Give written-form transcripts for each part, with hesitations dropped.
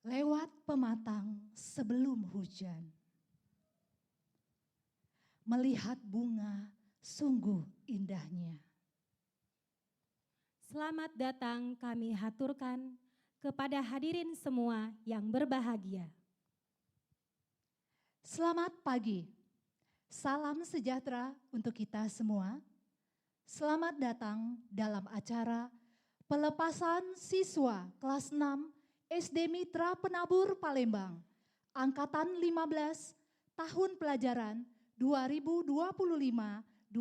Lewat pematang sebelum hujan. Melihat bunga sungguh indahnya. Selamat datang kami haturkan kepada hadirin semua yang berbahagia. Selamat pagi. Salam sejahtera untuk kita semua. Selamat datang dalam acara pelepasan siswa kelas 6 SD Mitra Penabur Palembang, Angkatan 15, tahun pelajaran 2025-2026.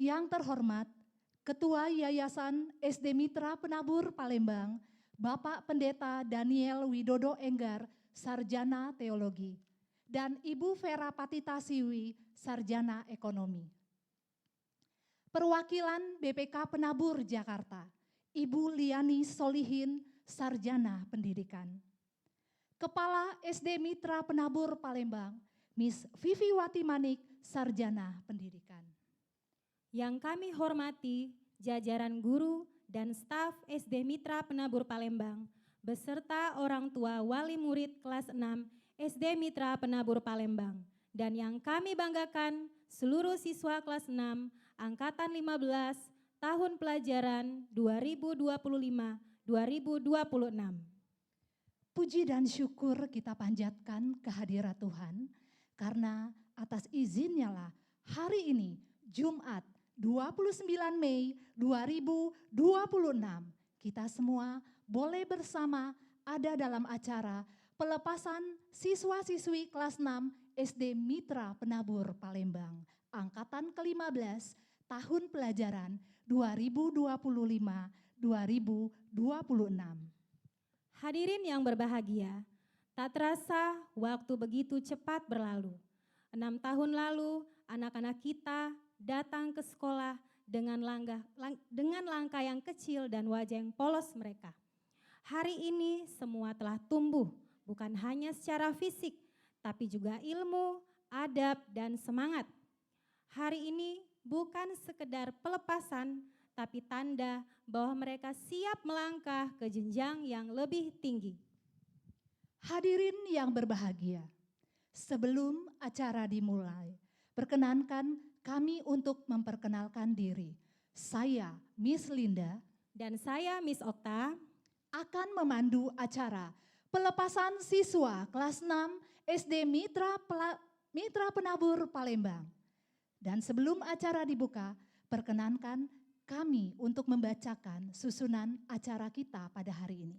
Yang terhormat, Ketua Yayasan SD Mitra Penabur Palembang, Bapak Pendeta Daniel Widodo Enggar, Sarjana Teologi, dan Ibu Vera Patita Siwi, Sarjana Ekonomi. Perwakilan BPK Penabur Jakarta, Ibu Liani Solihin, Sarjana Pendidikan. Kepala SD Mitra Penabur Palembang, Miss Vivi Wati Manik, Sarjana Pendidikan. Yang kami hormati jajaran guru dan staf SD Mitra Penabur Palembang, beserta orang tua wali murid kelas 6 SD Mitra Penabur Palembang, dan yang kami banggakan seluruh siswa kelas 6 Angkatan 15 tahun pelajaran 2025-2026. Puji dan syukur kita panjatkan kehadirat Tuhan, karena atas izinnya lah hari ini Jumat 29 Mei 2026 kita semua boleh bersama ada dalam acara pelepasan siswa-siswi kelas 6 SD Mitra Penabur Palembang, Angkatan ke-15 tahun pelajaran 2025-2026. Hadirin yang berbahagia, tak terasa waktu begitu cepat berlalu. 6 tahun lalu anak-anak kita datang ke sekolah dengan langkah yang kecil dan wajah yang polos mereka. Hari ini semua telah tumbuh, bukan hanya secara fisik, tapi juga ilmu, adab, dan semangat. Hari ini bukan sekedar pelepasan, tapi tanda bahwa mereka siap melangkah ke jenjang yang lebih tinggi. Hadirin yang berbahagia, sebelum acara dimulai, perkenankan kami untuk memperkenalkan diri. Saya, Miss Linda, dan saya, Miss Okta, akan memandu acara pelepasan siswa kelas 6 SD Mitra Penabur Palembang. Dan sebelum acara dibuka, perkenankan kami untuk membacakan susunan acara kita pada hari ini.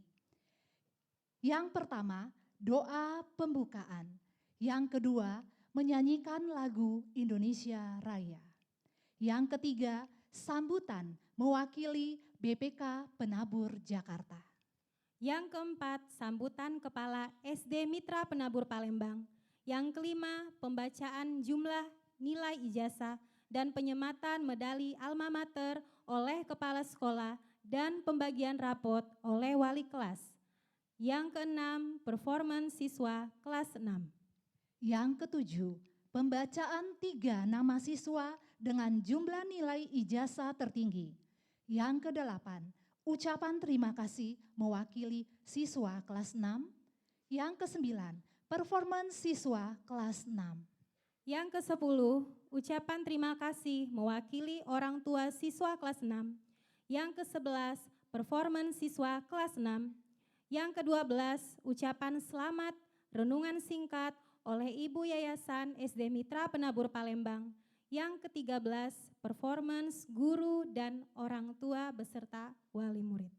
Yang pertama, doa pembukaan. Yang kedua, menyanyikan lagu Indonesia Raya. Yang ketiga, sambutan mewakili BPK Penabur Jakarta. Yang keempat, sambutan Kepala SD Mitra Penabur Palembang. Yang kelima, pembacaan jumlah nilai ijazah dan penyematan medali alma mater oleh kepala sekolah dan pembagian rapot oleh wali kelas. Yang keenam, performance siswa kelas 6. Yang ketujuh, pembacaan 3 nama siswa dengan jumlah nilai ijazah tertinggi. Yang kedelapan, ucapan terima kasih mewakili siswa kelas 6. Yang kesembilan, performance siswa kelas 6. Yang ke-10, ucapan terima kasih mewakili orang tua siswa kelas 6. Yang ke-11, performance siswa kelas 6. Yang ke-12, ucapan selamat renungan singkat oleh Ibu Yayasan SD Mitra Penabur Palembang. Yang ke-13, performance guru dan orang tua beserta wali murid.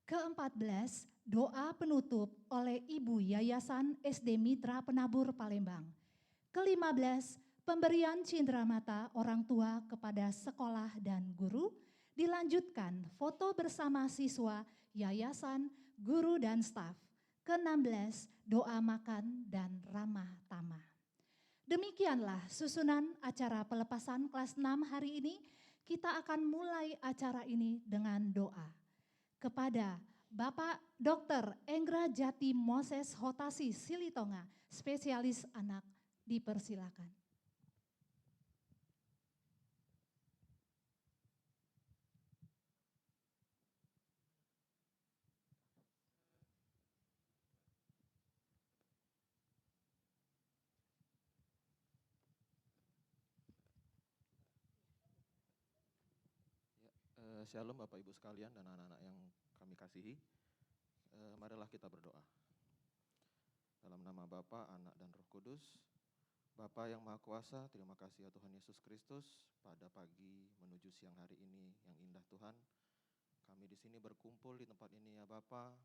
Ke-14, doa penutup oleh Ibu Yayasan SD Mitra Penabur Palembang. Ke-15, pemberian cindramata orang tua kepada sekolah dan guru. Dilanjutkan foto bersama siswa, yayasan, guru dan staf. Ke-16, doa makan dan ramah tamah. Demikianlah susunan acara pelepasan kelas 6 hari ini. Kita akan mulai acara ini dengan doa. Kepada Bapak Dr. Enggra Jati Moses Hotasi Silitonga, spesialis anak, dipersilakan. Shalom Bapak Ibu sekalian dan anak-anak yang kami kasihi. Marilah kita berdoa. Dalam nama Bapa, Anak, dan Roh Kudus. Bapa yang Maha Kuasa, terima kasih ya Tuhan Yesus Kristus pada pagi menuju siang hari ini yang indah Tuhan. Kami di sini berkumpul di tempat ini ya Bapa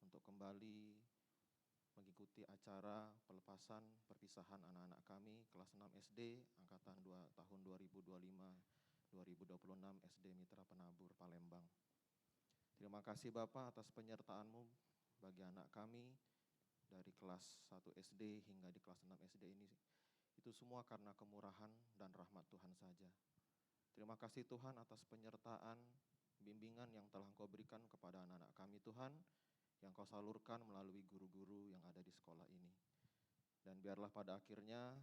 untuk kembali mengikuti acara pelepasan perpisahan anak-anak kami kelas 6 SD angkatan tahun 2025-2026 SD Mitra Penabur Palembang. Terima kasih Bapak atas penyertaan-Mu bagi anak kami dari kelas 1 SD hingga di kelas 6 SD ini. Itu semua karena kemurahan dan rahmat Tuhan saja. Terima kasih Tuhan atas penyertaan, bimbingan yang telah Engkau berikan kepada anak-anak kami Tuhan, yang Kau salurkan melalui guru-guru yang ada di sekolah ini. Dan biarlah pada akhirnya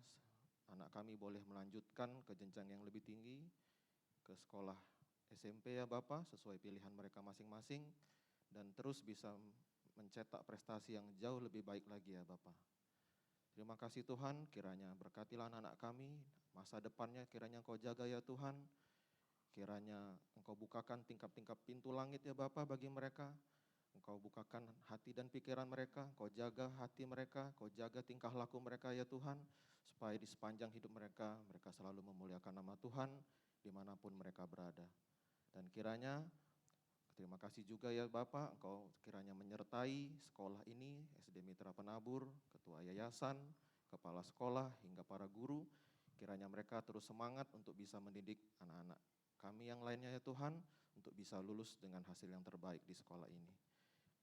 anak kami boleh melanjutkan ke jenjang yang lebih tinggi, ke sekolah SMP ya Bapak, sesuai pilihan mereka masing-masing, dan terus bisa mencetak prestasi yang jauh lebih baik lagi ya Bapak. Terima kasih Tuhan, kiranya berkatilah anak-anak kami, masa depannya kiranya Engkau jaga ya Tuhan, kiranya Engkau bukakan tingkap-tingkap pintu langit ya Bapak bagi mereka, Engkau bukakan hati dan pikiran mereka, Engkau jaga hati mereka, Engkau jaga tingkah laku mereka ya Tuhan, supaya di sepanjang hidup mereka, mereka selalu memuliakan nama Tuhan dimanapun mereka berada. Dan kiranya, terima kasih juga ya Bapak, Engkau kiranya menyertai sekolah ini, SD Mitra Penabur, ketua yayasan, kepala sekolah, hingga para guru, kiranya mereka terus semangat untuk bisa mendidik anak-anak kami yang lainnya ya Tuhan, untuk bisa lulus dengan hasil yang terbaik di sekolah ini.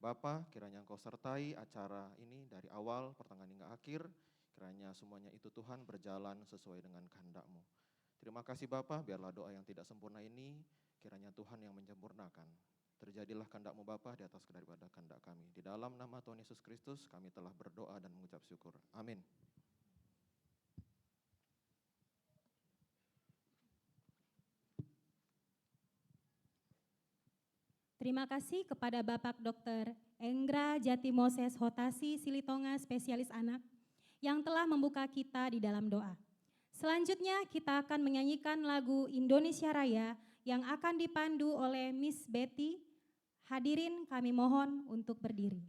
Bapa, kiranya Engkau sertai acara ini dari awal, pertengahan hingga akhir, kiranya semuanya itu Tuhan berjalan sesuai dengan kehendak-Mu. Terima kasih Bapa, biarlah doa yang tidak sempurna ini, kiranya Tuhan yang menyempurnakan. Terjadilah kehendak-Mu Bapa di atas daripada kehendak kami. Di dalam nama Tuhan Yesus Kristus kami telah berdoa dan mengucap syukur. Amin. Terima kasih kepada Bapak Dr. Enggra Jati Moses Hotasi Silitonga, spesialis anak, yang telah membuka kita di dalam doa. Selanjutnya kita akan menyanyikan lagu Indonesia Raya yang akan dipandu oleh Miss Betty. Hadirin kami mohon untuk berdiri.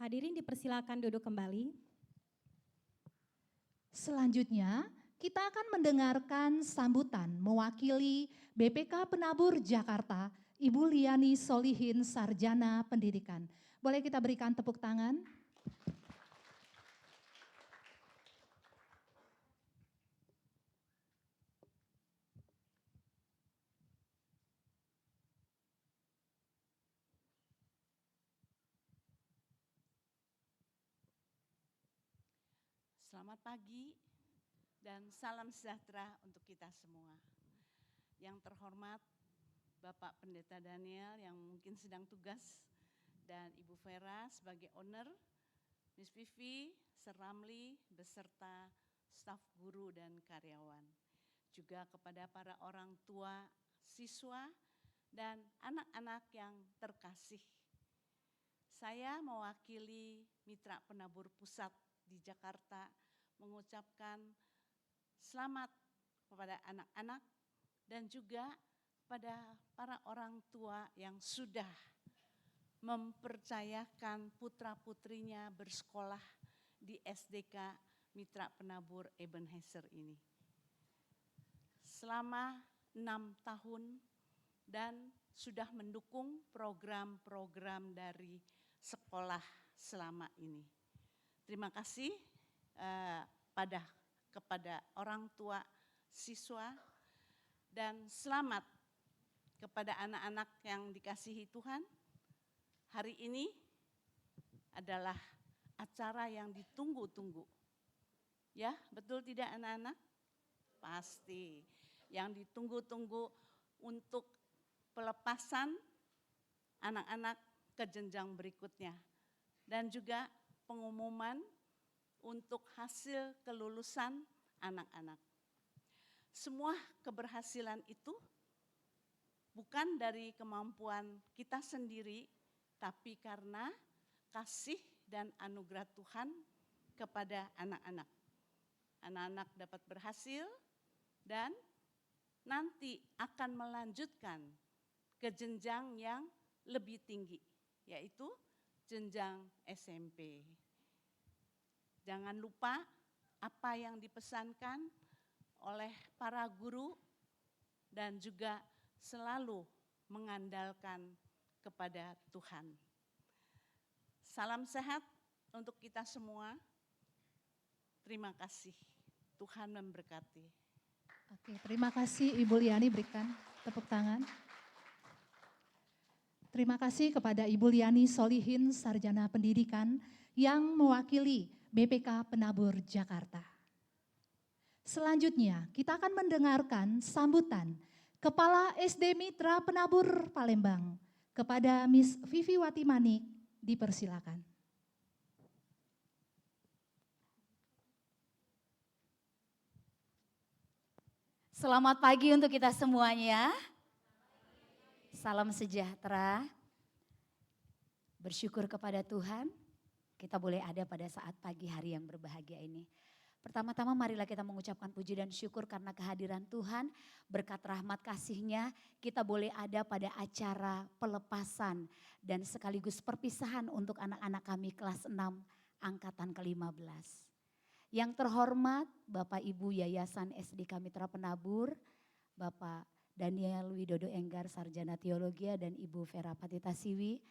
Hadirin dipersilakan duduk kembali. Selanjutnya, kita akan mendengarkan sambutan mewakili BPK Penabur Jakarta, Ibu Liani Solihin, Sarjana Pendidikan. Boleh kita berikan tepuk tangan? Selamat pagi dan salam sejahtera untuk kita semua. Yang terhormat Bapak Pendeta Daniel yang mungkin sedang tugas dan Ibu Vera sebagai owner, Miss Vivi, Sir Ramli beserta staf guru dan karyawan. Juga kepada para orang tua, siswa, dan anak-anak yang terkasih. Saya mewakili Mitra Penabur Pusat di Jakarta mengucapkan selamat kepada anak-anak dan juga kepada para orang tua yang sudah mempercayakan putra-putrinya bersekolah di SDK Mitra Penabur Ebenezer ini. Selama 6 tahun dan sudah mendukung program-program dari sekolah selama ini. Terima kasih kepada orang tua siswa dan selamat kepada anak-anak yang dikasihi Tuhan. Hari ini adalah acara yang ditunggu-tunggu. Ya, betul tidak anak-anak? Pasti. Yang ditunggu-tunggu untuk pelepasan anak-anak ke jenjang berikutnya. Dan juga pengumuman untuk hasil kelulusan anak-anak. Semua keberhasilan itu bukan dari kemampuan kita sendiri, tapi karena kasih dan anugerah Tuhan kepada anak-anak. Anak-anak dapat berhasil dan nanti akan melanjutkan ke jenjang yang lebih tinggi, yaitu jenjang SMP. Jangan lupa apa yang dipesankan oleh para guru dan juga selalu mengandalkan kepada Tuhan. Salam sehat untuk kita semua. Terima kasih. Tuhan memberkati. Oke, terima kasih Ibu Liani, berikan tepuk tangan. Terima kasih kepada Ibu Liani Solihin, Sarjana Pendidikan yang mewakili BPK Penabur Jakarta. Selanjutnya kita akan mendengarkan sambutan Kepala SD Mitra Penabur Palembang kepada Miss Vivi Watimanik, dipersilakan. Selamat pagi untuk kita semuanya. Salam sejahtera. Bersyukur kepada Tuhan, kita boleh ada pada saat pagi hari yang berbahagia ini. Pertama-tama marilah kita mengucapkan puji dan syukur karena kehadiran Tuhan, berkat rahmat kasih-Nya kita boleh ada pada acara pelepasan dan sekaligus perpisahan untuk anak-anak kami kelas 6 angkatan ke-15. Yang terhormat Bapak Ibu Yayasan SDK Mitra Penabur, Bapak Daniel Widodo Enggar Sarjana Teologi dan Ibu Vera Patita Siwi,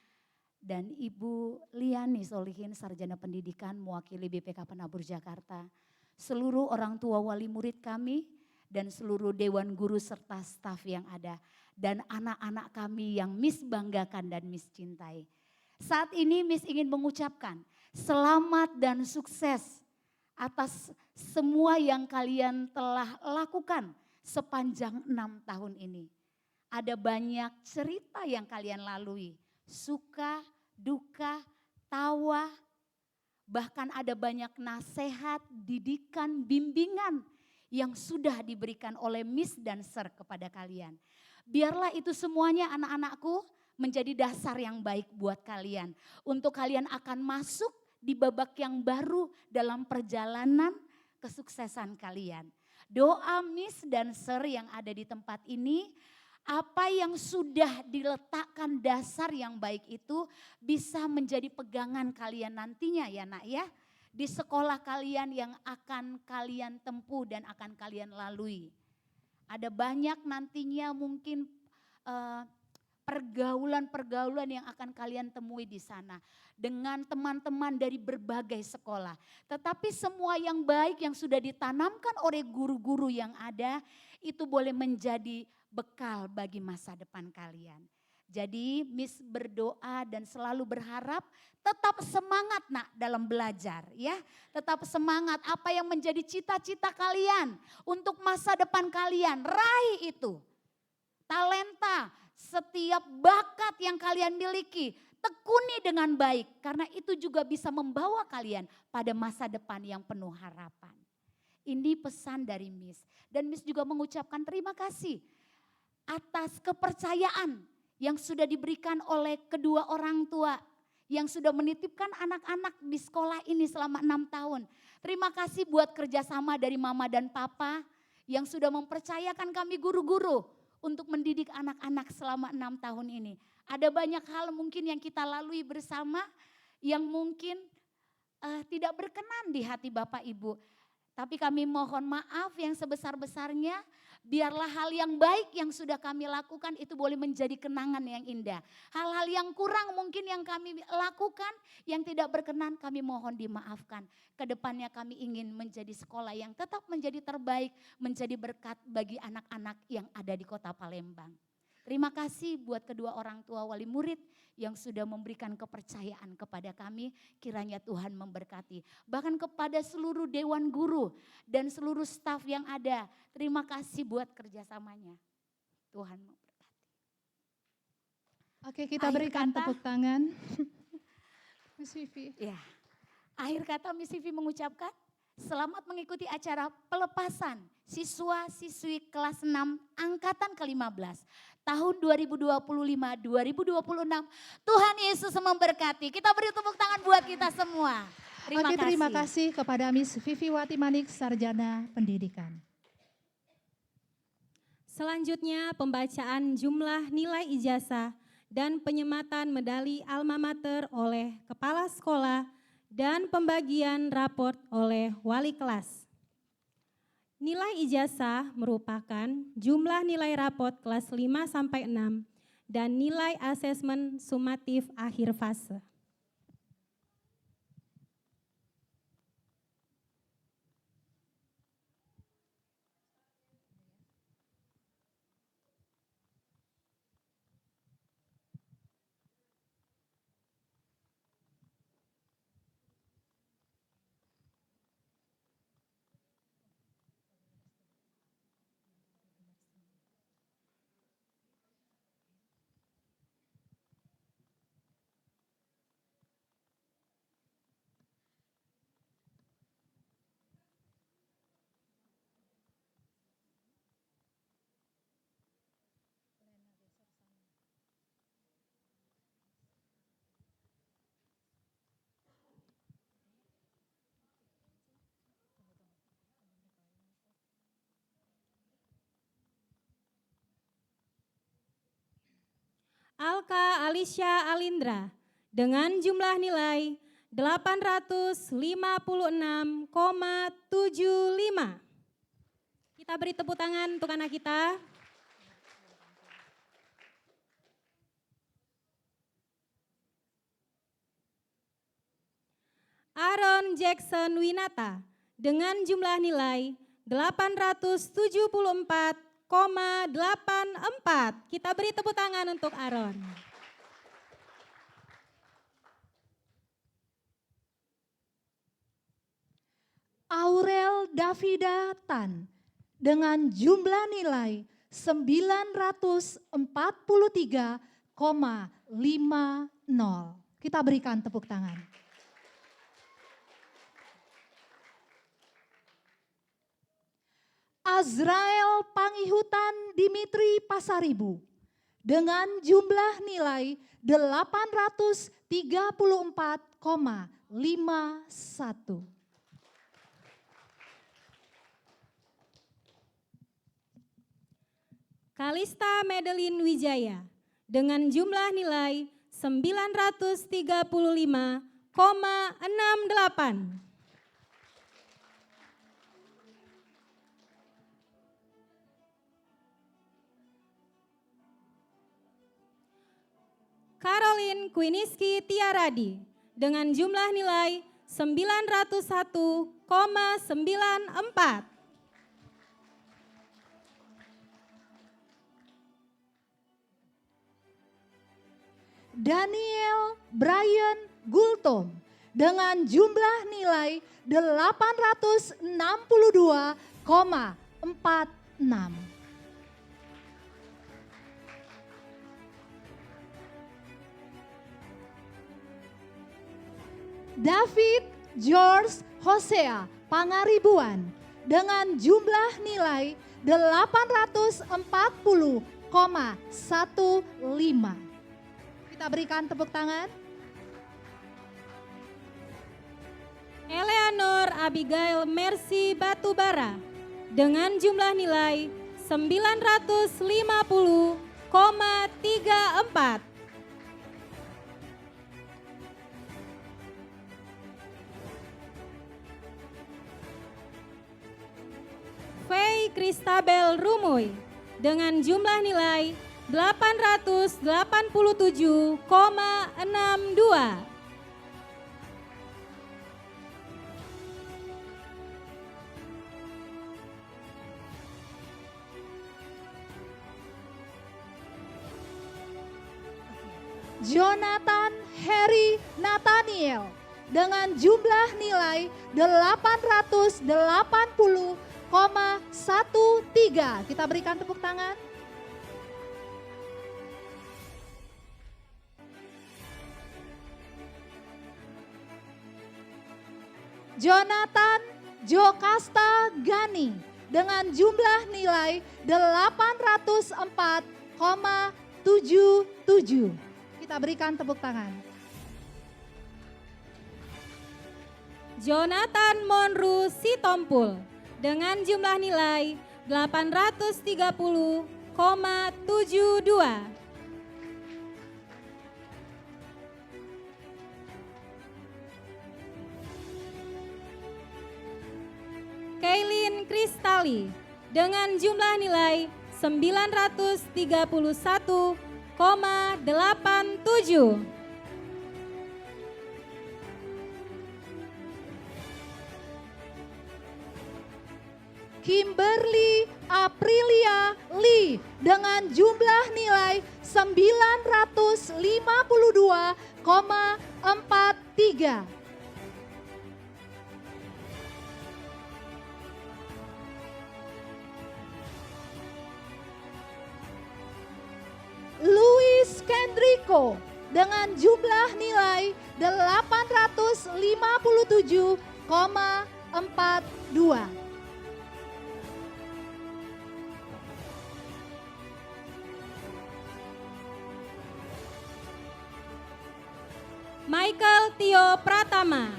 dan Ibu Liani Solihin Sarjana Pendidikan mewakili BPK Penabur Jakarta, seluruh orang tua wali murid kami dan seluruh dewan guru serta staf yang ada, dan anak-anak kami yang Miss banggakan dan Miss cintai. Saat ini Miss ingin mengucapkan selamat dan sukses atas semua yang kalian telah lakukan sepanjang 6 tahun ini. Ada banyak cerita yang kalian lalui, suka, duka, tawa, bahkan ada banyak nasihat, didikan, bimbingan yang sudah diberikan oleh Miss dan Sir kepada kalian. Biarlah itu semuanya anak-anakku menjadi dasar yang baik buat kalian. Untuk kalian akan masuk di babak yang baru dalam perjalanan kesuksesan kalian. Doa Miss dan Sir yang ada di tempat ini, apa yang sudah diletakkan dasar yang baik itu bisa menjadi pegangan kalian nantinya ya nak ya. Di sekolah kalian yang akan kalian tempuh dan akan kalian lalui. Ada banyak nantinya mungkin pergaulan-pergaulan yang akan kalian temui di sana. Dengan teman-teman dari berbagai sekolah. Tetapi semua yang baik yang sudah ditanamkan oleh guru-guru yang ada, itu boleh menjadi bekal bagi masa depan kalian. Jadi Miss berdoa dan selalu berharap tetap semangat nak dalam belajar ya. Tetap semangat apa yang menjadi cita-cita kalian untuk masa depan kalian. Raih itu. Talenta, setiap bakat yang kalian miliki tekuni dengan baik. Karena itu juga bisa membawa kalian pada masa depan yang penuh harapan. Ini pesan dari Miss. Dan Miss juga mengucapkan terima kasih atas kepercayaan yang sudah diberikan oleh kedua orang tua yang sudah menitipkan anak-anak di sekolah ini selama 6 tahun. Terima kasih buat kerjasama dari mama dan papa yang sudah mempercayakan kami guru-guru untuk mendidik anak-anak selama 6 tahun ini. Ada banyak hal mungkin yang kita lalui bersama yang mungkin tidak berkenan di hati Bapak Ibu. Tapi kami mohon maaf yang sebesar-besarnya, biarlah hal yang baik yang sudah kami lakukan itu boleh menjadi kenangan yang indah. Hal-hal yang kurang mungkin yang kami lakukan, yang tidak berkenan kami mohon dimaafkan. Kedepannya kami ingin menjadi sekolah yang tetap menjadi terbaik, menjadi berkat bagi anak-anak yang ada di Kota Palembang. Terima kasih buat kedua orang tua wali murid yang sudah memberikan kepercayaan kepada kami. Kiranya Tuhan memberkati. Bahkan kepada seluruh dewan guru dan seluruh staf yang ada. Terima kasih buat kerjasamanya. Tuhan memberkati. Oke, kita Akhir berikan kata. tepuk tangan. Miss Vivi. Ya, akhir kata Miss Vivi mengucapkan selamat mengikuti acara pelepasan siswa-siswi kelas 6 angkatan ke-15 tahun 2025-2026. Tuhan Yesus memberkati. Kita beri tepuk tangan buat kita semua. Terima kasih kepada Miss Vivi Wati Manik, Sarjana Pendidikan. Selanjutnya pembacaan jumlah nilai ijazah dan penyematan medali alma mater oleh kepala sekolah dan pembagian raport oleh wali kelas. Nilai ijazah merupakan jumlah nilai raport kelas 5 sampai 6 dan nilai asesmen sumatif akhir fase. Alka Alicia Alindra dengan jumlah nilai 856,75. Kita beri tepuk tangan untuk anak kita. Aaron Jackson Winata dengan jumlah nilai 874,84. Kita beri tepuk tangan untuk Aaron. Aurel Davida Tan dengan jumlah nilai 943,50. Kita berikan tepuk tangan. Azrael Pangihutan Dimitri Pasaribu dengan jumlah nilai 834,51. Kalista Madeline Wijaya dengan jumlah nilai 935,68. Caroline Quiniski Tiaradi dengan jumlah nilai 901,94. Daniel Brian Gultom dengan jumlah nilai 862,46. David George Hosea Pangaribuan dengan jumlah nilai 840,15. Kita berikan tepuk tangan. Eleanor Abigail Mercy Batubara dengan jumlah nilai 950,34. Faye Christabel Rumoy dengan jumlah nilai 887,62. Jonathan Harry Nathaniel dengan jumlah nilai 880,13. Kita berikan tepuk tangan. Jonathan Jokasta Gani dengan jumlah nilai 804,77. Kita berikan tepuk tangan. Jonathan Monru Sitompul dengan jumlah nilai 830,72. Kailin Kristali dengan jumlah nilai 931,87. Kimberly Aprilia Lee dengan jumlah nilai 952,43. Luis Kendrico dengan jumlah nilai 857,42. Michael Tio Pratama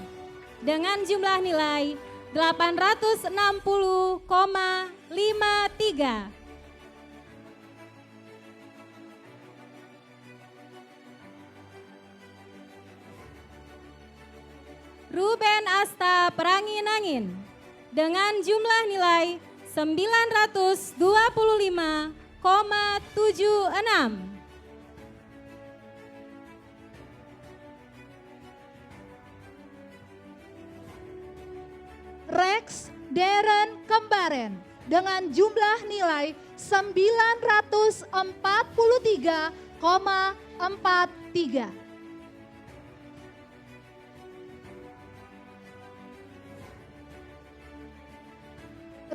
dengan jumlah nilai 860,53. Ruben Asta Peranginangin dengan jumlah nilai 925,76. Rex Darren Kembaren dengan jumlah nilai 943,43.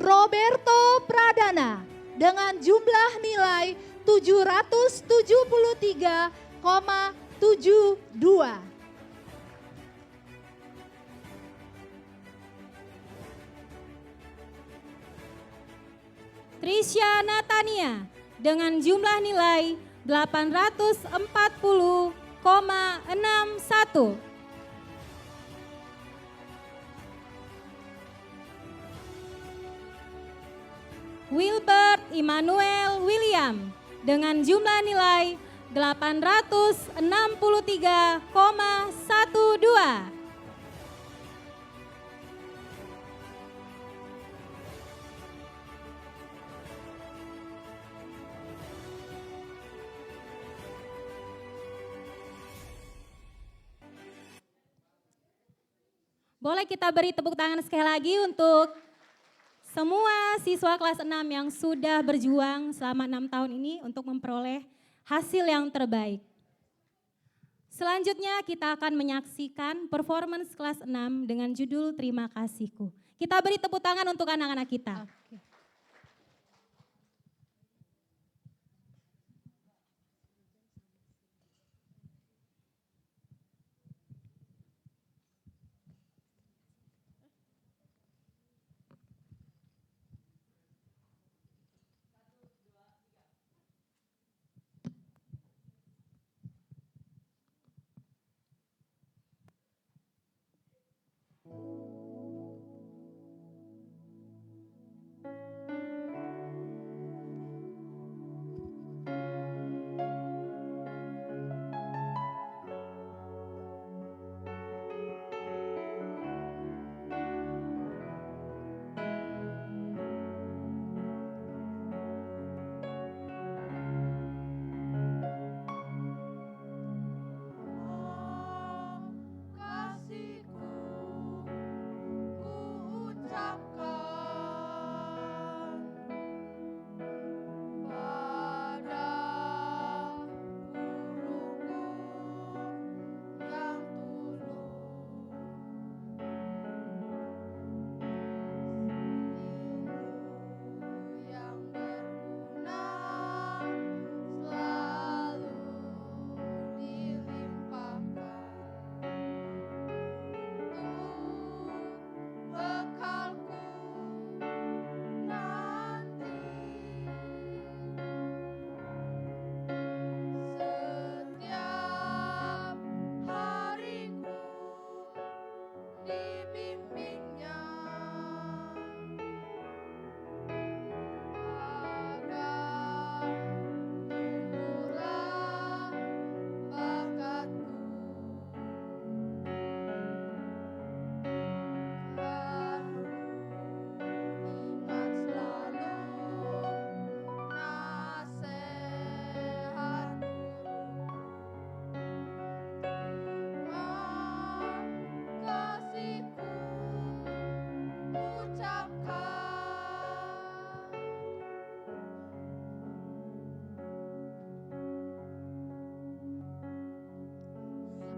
Roberto Pradana dengan jumlah nilai 773,72. Trisha Natania dengan jumlah nilai 840,61. Wilbert Immanuel William dengan jumlah nilai 863,12. Boleh kita beri tepuk tangan sekali lagi untuk semua siswa kelas 6 yang sudah berjuang selama 6 tahun ini untuk memperoleh hasil yang terbaik. Selanjutnya kita akan menyaksikan performance kelas 6 dengan judul Terima Kasihku. Kita beri tepuk tangan untuk anak-anak kita. Oke.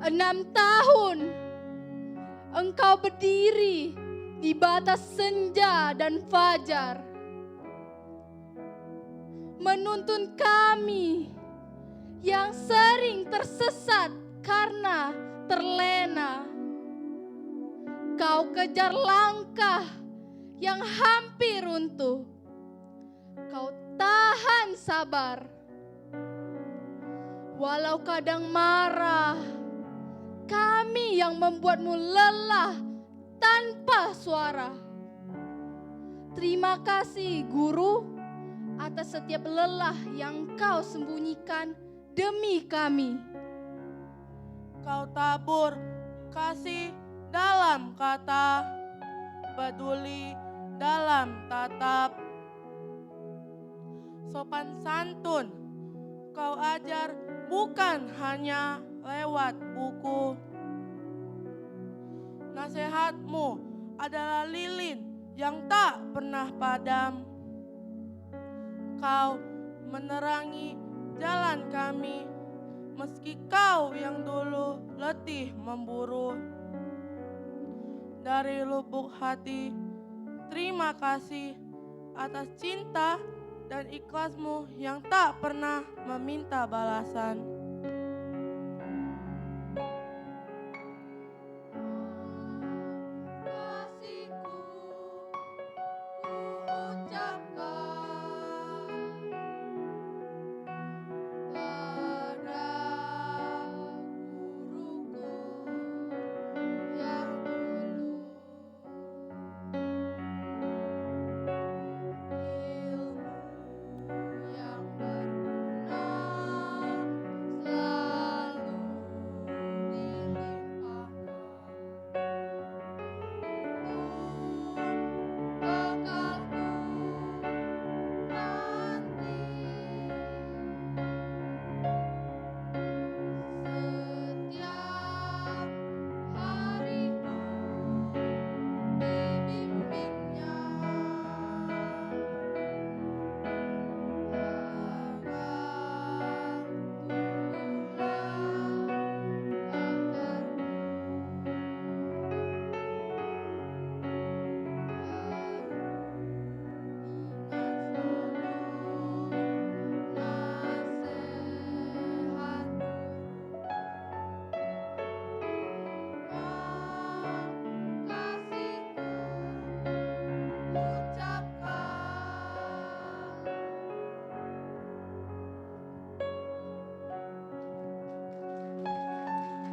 Enam tahun Engkau berdiri di batas senja dan fajar, menuntun kami yang sering tersesat karena terlena. Kau kejar langkah yang hampir runtuh, kau tahan sabar, walau kadang marah. Kami yang membuatmu lelah tanpa suara. Terima kasih Guru atas setiap lelah yang kau sembunyikan demi kami. Kau tabur kasih dalam kata, peduli dalam tatap, sopan santun kau ajar bukan hanya lewat buku. Nasihatmu adalah lilin yang tak pernah padam. Kau menerangi jalan kami, meski kau yang dulu letih memburu. Dari lubuk hati, terima kasih atas cinta dan ikhlasmu yang tak pernah meminta balasan.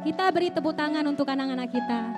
Kita beri tepuk tangan untuk anak-anak kita.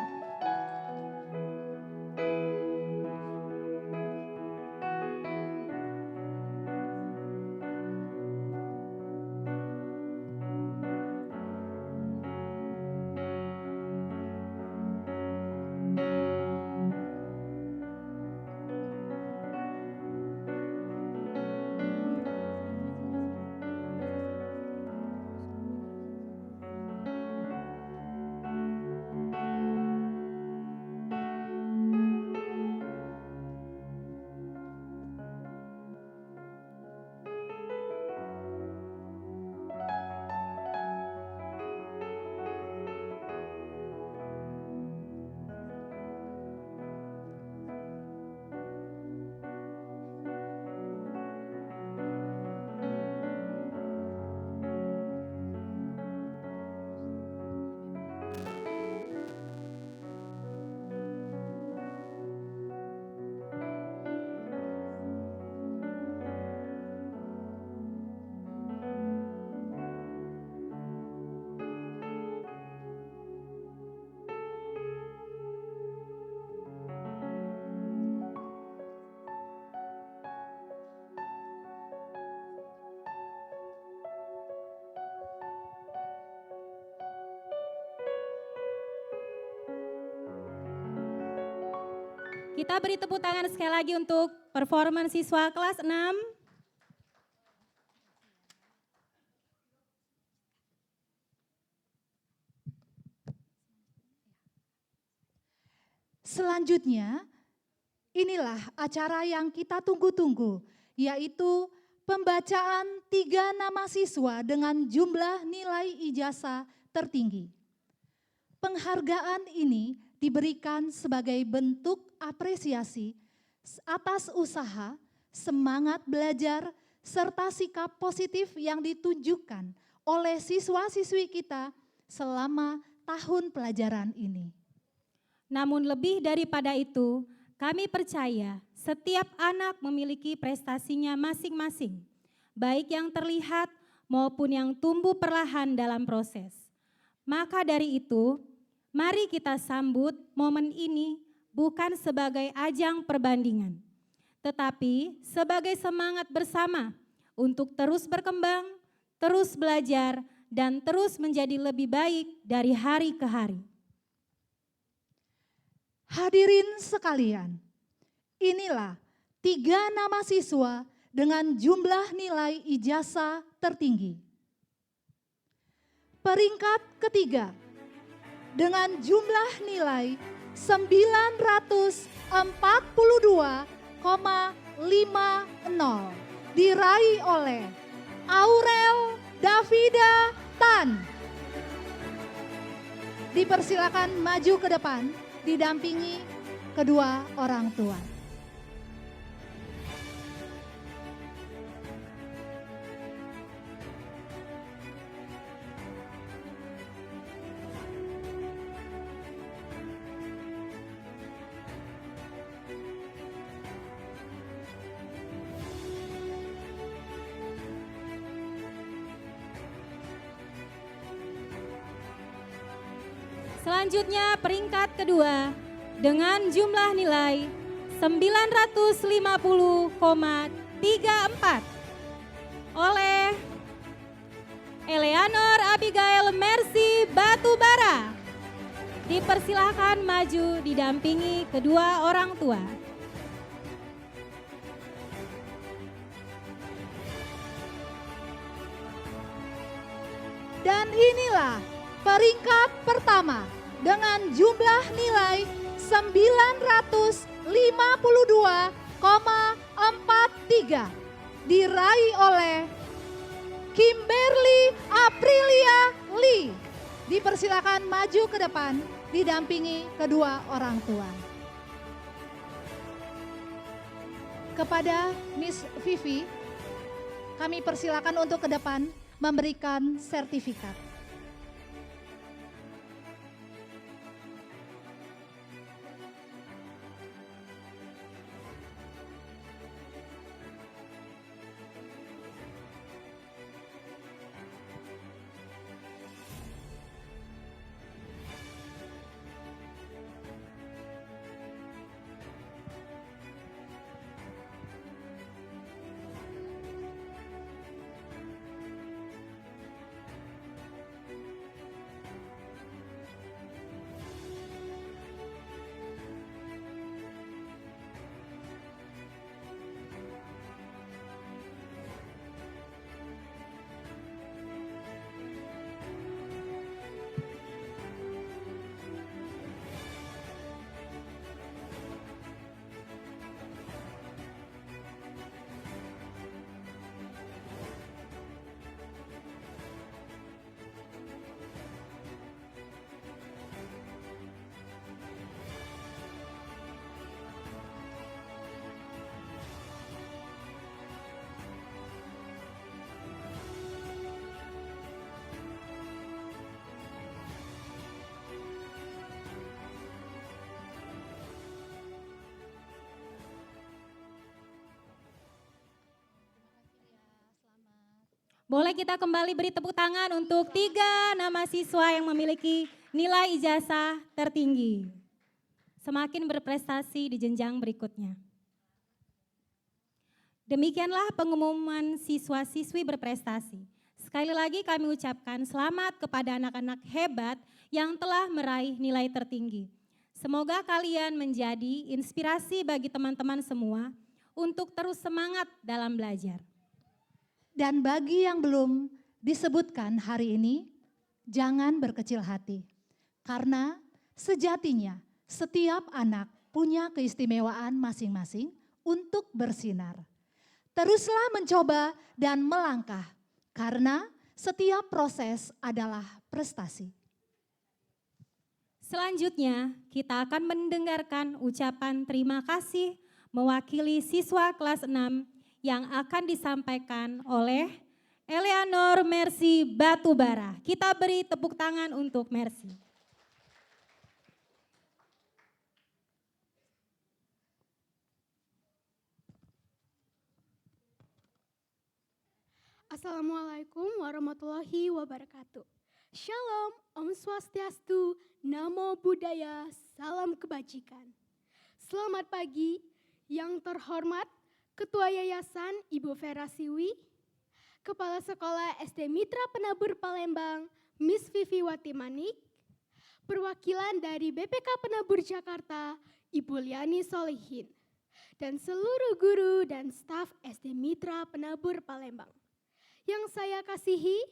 Kita beri tepuk tangan sekali lagi untuk performan siswa kelas 6. Selanjutnya, inilah acara yang kita tunggu-tunggu, yaitu pembacaan 3 nama siswa dengan jumlah nilai ijazah tertinggi. Penghargaan ini diberikan sebagai bentuk apresiasi atas usaha, semangat belajar, serta sikap positif yang ditunjukkan oleh siswa-siswi kita selama tahun pelajaran ini. Namun lebih daripada itu, kami percaya setiap anak memiliki prestasinya masing-masing, baik yang terlihat maupun yang tumbuh perlahan dalam proses. Maka dari itu, mari kita sambut momen ini bukan sebagai ajang perbandingan, tetapi sebagai semangat bersama untuk terus berkembang, terus belajar, dan terus menjadi lebih baik dari hari ke hari. Hadirin sekalian, inilah 3 nama siswa dengan jumlah nilai ijazah tertinggi. Peringkat ketiga dengan jumlah nilai 942,50 diraih oleh Aurel Davida Tan. Dipersilakan maju ke depan didampingi kedua orang tua. Selanjutnya peringkat kedua dengan jumlah nilai 950,34 oleh Eleanor Abigail Mercy Batubara. Dipersilahkan maju didampingi kedua orang tua. Dan inilah peringkat pertama dengan jumlah nilai 952,43 diraih oleh Kimberly Aprilia Lee. Dipersilakan maju ke depan didampingi kedua orang tua. Kepada Miss Vivi, kami persilakan untuk ke depan memberikan sertifikat. Boleh kita kembali beri tepuk tangan untuk 3 nama siswa yang memiliki nilai ijazah tertinggi. Semakin berprestasi di jenjang berikutnya. Demikianlah pengumuman siswa-siswi berprestasi. Sekali lagi kami ucapkan selamat kepada anak-anak hebat yang telah meraih nilai tertinggi. Semoga kalian menjadi inspirasi bagi teman-teman semua untuk terus semangat dalam belajar. Dan bagi yang belum disebutkan hari ini, jangan berkecil hati. Karena sejatinya setiap anak punya keistimewaan masing-masing untuk bersinar. Teruslah mencoba dan melangkah, karena setiap proses adalah prestasi. Selanjutnya, kita akan mendengarkan ucapan terima kasih mewakili siswa kelas 6 yang akan disampaikan oleh Eleanor Mercy Batubara. Kita beri tepuk tangan untuk Mercy. Assalamualaikum warahmatullahi wabarakatuh. Shalom, Om Swastiastu, Namo Buddhaya, salam kebajikan. Selamat pagi yang terhormat Ketua Yayasan Ibu Vera Siwi, Kepala Sekolah SD Mitra Penabur Palembang, Miss Vivi Watimanik, perwakilan dari BPK Penabur Jakarta, Ibu Liani Solihin, dan seluruh guru dan staf SD Mitra Penabur Palembang. Yang saya kasihi,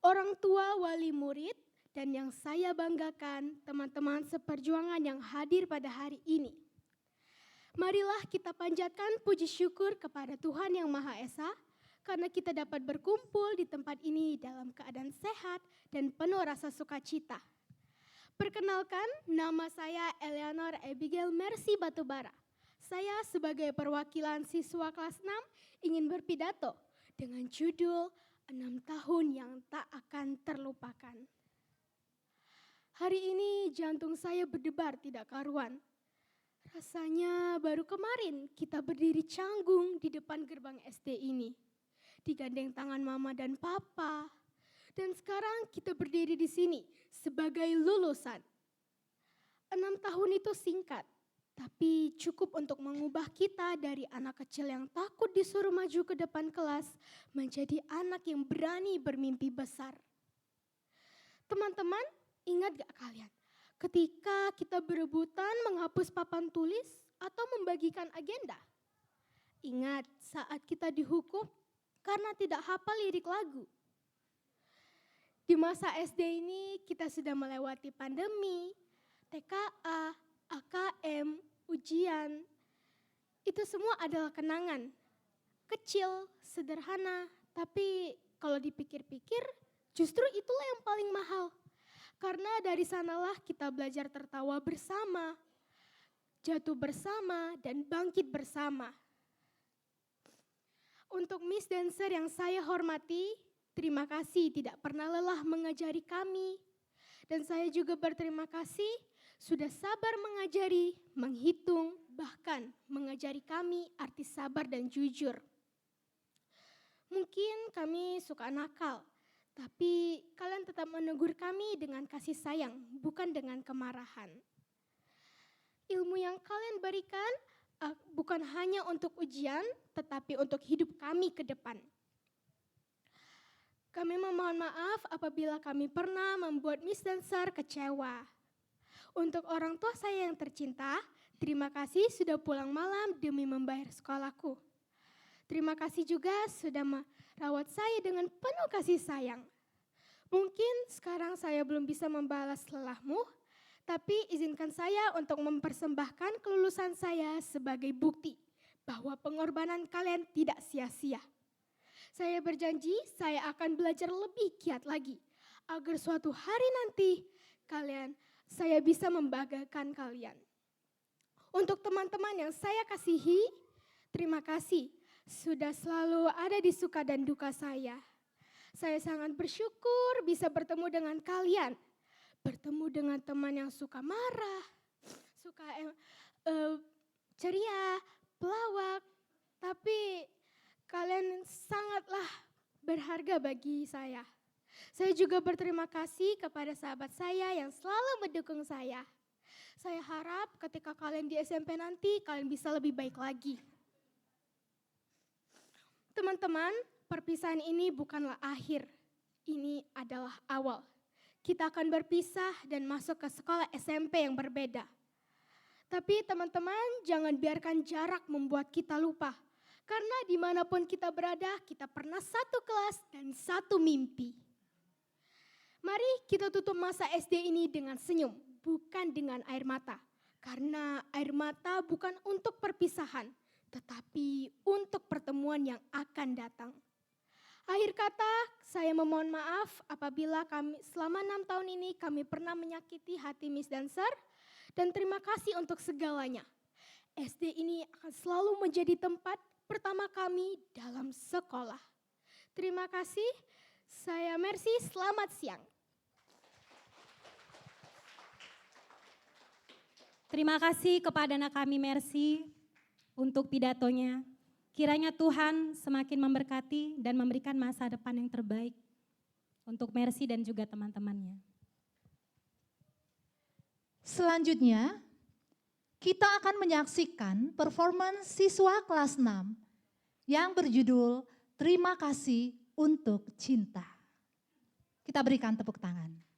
orang tua wali murid, dan yang saya banggakan teman-teman seperjuangan yang hadir pada hari ini. Marilah kita panjatkan puji syukur kepada Tuhan Yang Maha Esa, karena kita dapat berkumpul di tempat ini dalam keadaan sehat dan penuh rasa sukacita. Perkenalkan, nama saya Eleanor Abigail Mercy Batubara. Saya sebagai perwakilan siswa kelas 6 ingin berpidato dengan judul 6 tahun yang tak akan terlupakan. Hari ini jantung saya berdebar tidak karuan. Rasanya baru kemarin kita berdiri canggung di depan gerbang SD ini. Digandeng tangan mama dan papa. Dan sekarang kita berdiri di sini sebagai lulusan. 6 tahun itu singkat. Tapi cukup untuk mengubah kita dari anak kecil yang takut disuruh maju ke depan kelas menjadi anak yang berani bermimpi besar. Teman-teman, ingat gak kalian? Ketika kita berebutan menghapus papan tulis atau membagikan agenda. Ingat saat kita dihukum karena tidak hafal lirik lagu. Di masa SD ini kita sudah melewati pandemi, TKA, AKM, ujian. Itu semua adalah kenangan. Kecil, sederhana, tapi kalau dipikir-pikir justru itulah yang paling mahal. Karena dari sanalah kita belajar tertawa bersama, jatuh bersama, dan bangkit bersama. Untuk Miss Dancer yang saya hormati, terima kasih tidak pernah lelah mengajari kami. Dan saya juga berterima kasih sudah sabar mengajari, menghitung, bahkan mengajari kami arti sabar dan jujur. Mungkin kami suka nakal, tapi kalian tetap menegur kami dengan kasih sayang, bukan dengan kemarahan. Ilmu yang kalian berikan bukan hanya untuk ujian, tetapi untuk hidup kami ke depan. Kami memohon maaf apabila kami pernah membuat Miss Dancer kecewa. Untuk orang tua saya yang tercinta, terima kasih sudah pulang malam demi membayar sekolahku. Terima kasih juga sudah merawat saya dengan penuh kasih sayang. Mungkin sekarang saya belum bisa membalas lelahmu, tapi izinkan saya untuk mempersembahkan kelulusan saya sebagai bukti bahwa pengorbanan kalian tidak sia-sia. Saya berjanji saya akan belajar lebih giat lagi, agar suatu hari nanti saya bisa membanggakan kalian. Untuk teman-teman yang saya kasihi, terima kasih sudah selalu ada di suka dan duka saya. Saya sangat bersyukur bisa bertemu dengan kalian. Bertemu dengan teman yang suka marah, suka ceria, pelawak. Tapi kalian sangatlah berharga bagi saya. Saya juga berterima kasih kepada sahabat saya yang selalu mendukung saya. Saya harap ketika kalian di SMP nanti, kalian bisa lebih baik lagi. Teman-teman, perpisahan ini bukanlah akhir. Ini adalah awal. Kita akan berpisah dan masuk ke sekolah SMP yang berbeda. Tapi teman-teman, jangan biarkan jarak membuat kita lupa. Karena dimanapun kita berada, kita pernah satu kelas dan satu mimpi. Mari kita tutup masa SD ini dengan senyum, bukan dengan air mata. Karena air mata bukan untuk perpisahan, tetapi untuk pertemuan yang akan datang. Akhir kata, saya memohon maaf apabila kami selama 6 tahun ini kami pernah menyakiti hati Miss Dancer, dan terima kasih untuk segalanya. SD ini akan selalu menjadi tempat pertama kami dalam sekolah. Terima kasih, saya Mercy, selamat siang. Terima kasih kepada anak kami Mercy untuk pidatonya. Kiranya Tuhan semakin memberkati dan memberikan masa depan yang terbaik untuk Mercy dan juga teman-temannya. Selanjutnya, kita akan menyaksikan performance siswa kelas 6 yang berjudul Terima Kasih untuk Cinta. Kita berikan tepuk tangan.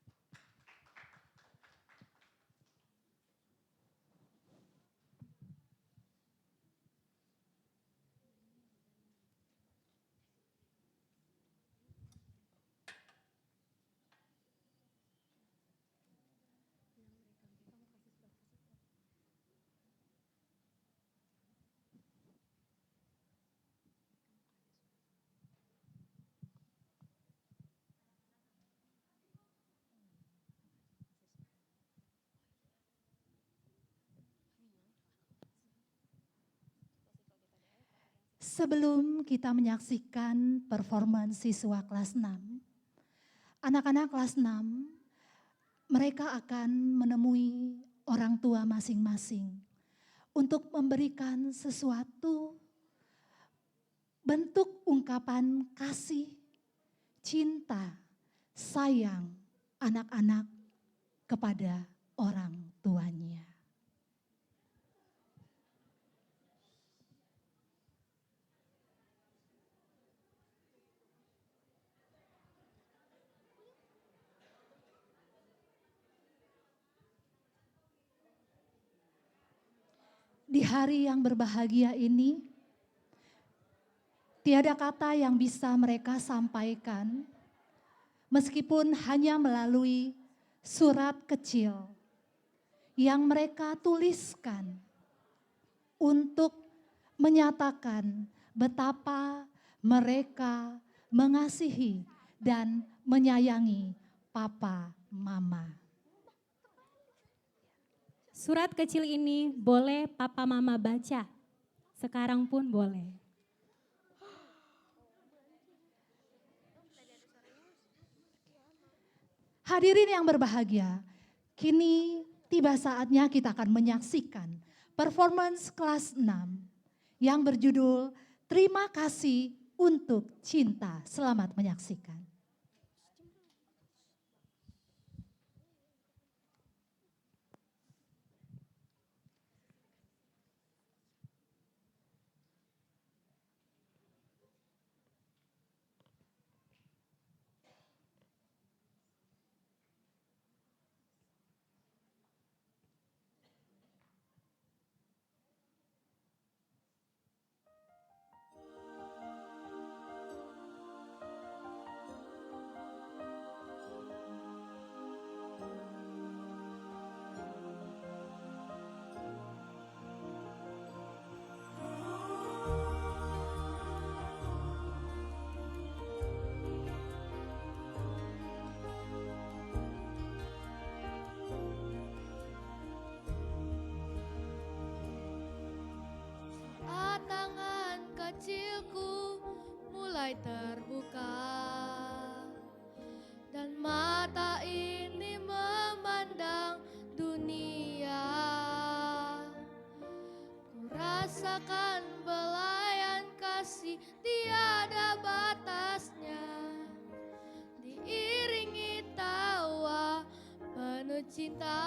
Sebelum kita menyaksikan performance siswa kelas 6, anak-anak kelas 6, mereka akan menemui orang tua masing-masing untuk memberikan sesuatu bentuk ungkapan kasih, cinta, sayang anak-anak kepada orang tuanya. Di hari yang berbahagia ini, tiada kata yang bisa mereka sampaikan, meskipun hanya melalui surat kecil yang mereka tuliskan untuk menyatakan betapa mereka mengasihi dan menyayangi papa mama. Surat kecil ini boleh papa mama baca, sekarang pun boleh. Hadirin yang berbahagia, kini tiba saatnya kita akan menyaksikan performance kelas 6 yang berjudul Terima Kasih untuk Cinta. Selamat menyaksikan. cinta.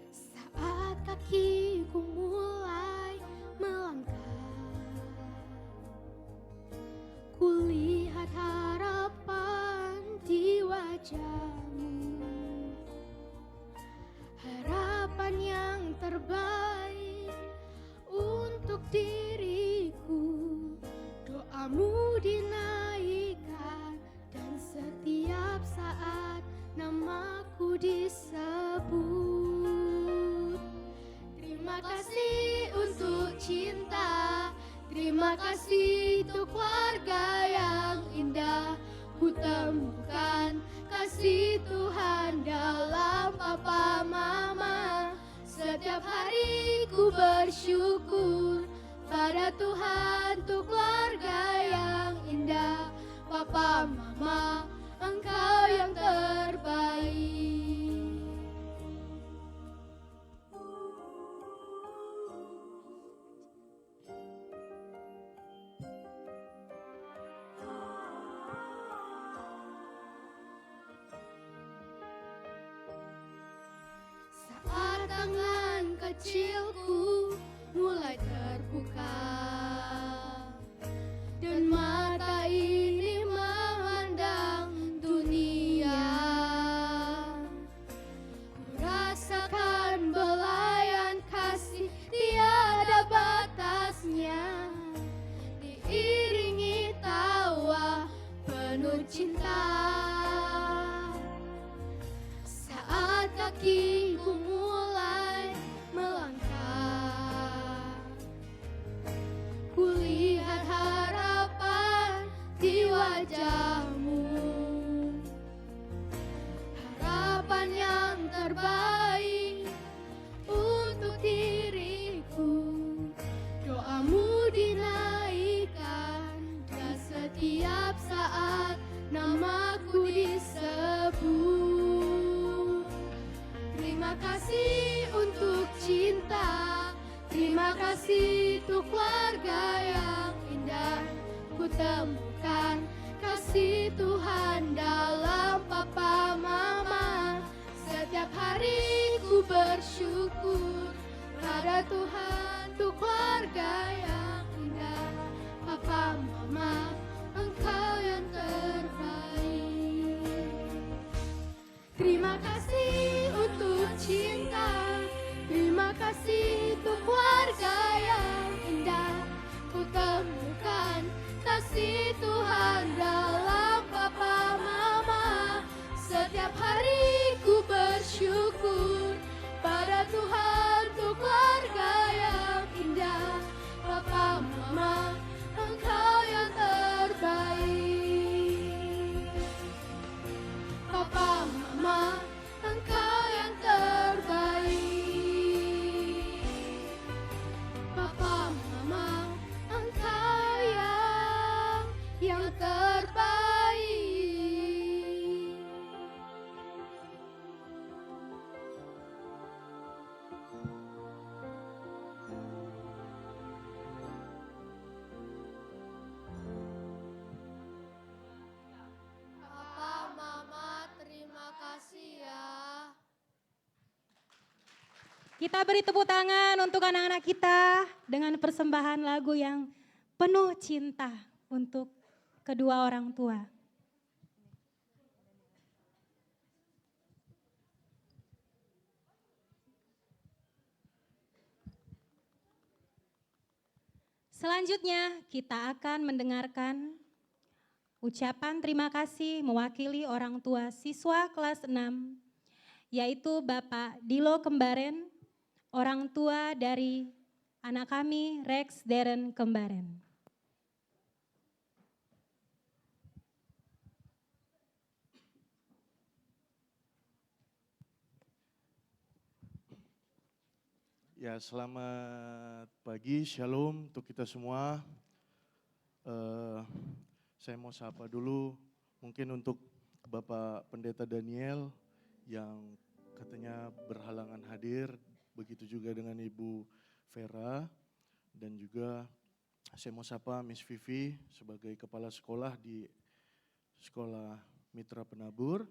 Saat kakiku mulai melangkah, kulihat harapan di wajahmu, harapan yang terbaik untuk diriku. Doamu dinaikkan dan setiap saat namaku disebut. Terima kasih untuk cinta, terima kasih untuk keluarga yang indah. Ku temukan kasih Tuhan dalam papa mama. Setiap hari ku bersyukur pada Tuhan untuk keluarga yang indah. Papa mama, Engkau yang terbaik. Saat tangan kecilku mulai terbuka dan mata ini memandang dunia, ku rasakan belayan kasih tiada batasnya, diiringi tawa penuh cinta. Saat kakiku mulai melangkah, kulihat harapan di wajahmu, harapan yang terbaik untuk diriku. Doamu dinaikkan dan setiap saat namaku disebut. Terima kasih untuk cinta, terima kasih untuk keluarga yang indah. Ku temukan kasih Tuhan dalam papa mama. Setiap hari ku bersyukur pada Tuhan untuk keluarga yang indah. Papa mama, Engkau yang terbaik. Terima kasih untuk cinta, terima kasih untuk keluarga yang indah. Ku temukan kasih Tuhan dalam papa mama. Setiap hari ku bersyukur pada Tuhan untuk keluarga yang indah. Papa mama, Engkau yang terbaik. Papa mama, Engkau yang terbaik. Papa mama, Engkau yang terbaik. Papa mama, terima kasih ya. Kita beri tepuk tangan untuk anak-anak kita dengan persembahan lagu yang penuh cinta untuk kedua orang tua. Selanjutnya kita akan mendengarkan ucapan terima kasih mewakili orang tua siswa kelas 6, yaitu Bapak Dilo Kembaren, orang tua dari anak kami Rex Darren Kembaren. Ya, selamat pagi, shalom untuk kita semua. Saya mau sapa dulu mungkin untuk Bapak Pendeta Daniel yang katanya berhalangan hadir, begitu juga dengan Ibu Vera, dan juga saya mau sapa Miss Vivi sebagai kepala sekolah di Sekolah Mitra Penabur.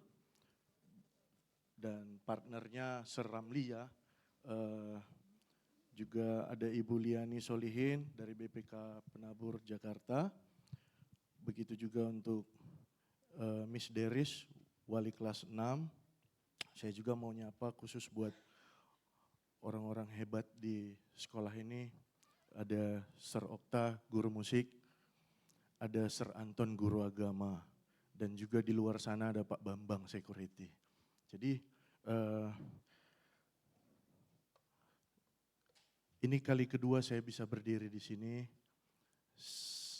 dan partnernya Sir Ramli ya. Juga ada Ibu Liani Solihin dari BPK Penabur Jakarta. Begitu juga untuk Miss Deris, wali kelas 6. Saya juga mau nyapa khusus buat orang-orang hebat di sekolah ini. Ada Sir Okta, guru musik. Ada Sir Anton, guru agama. Dan juga di luar sana ada Pak Bambang, security. Jadi ini kali kedua saya bisa berdiri di sini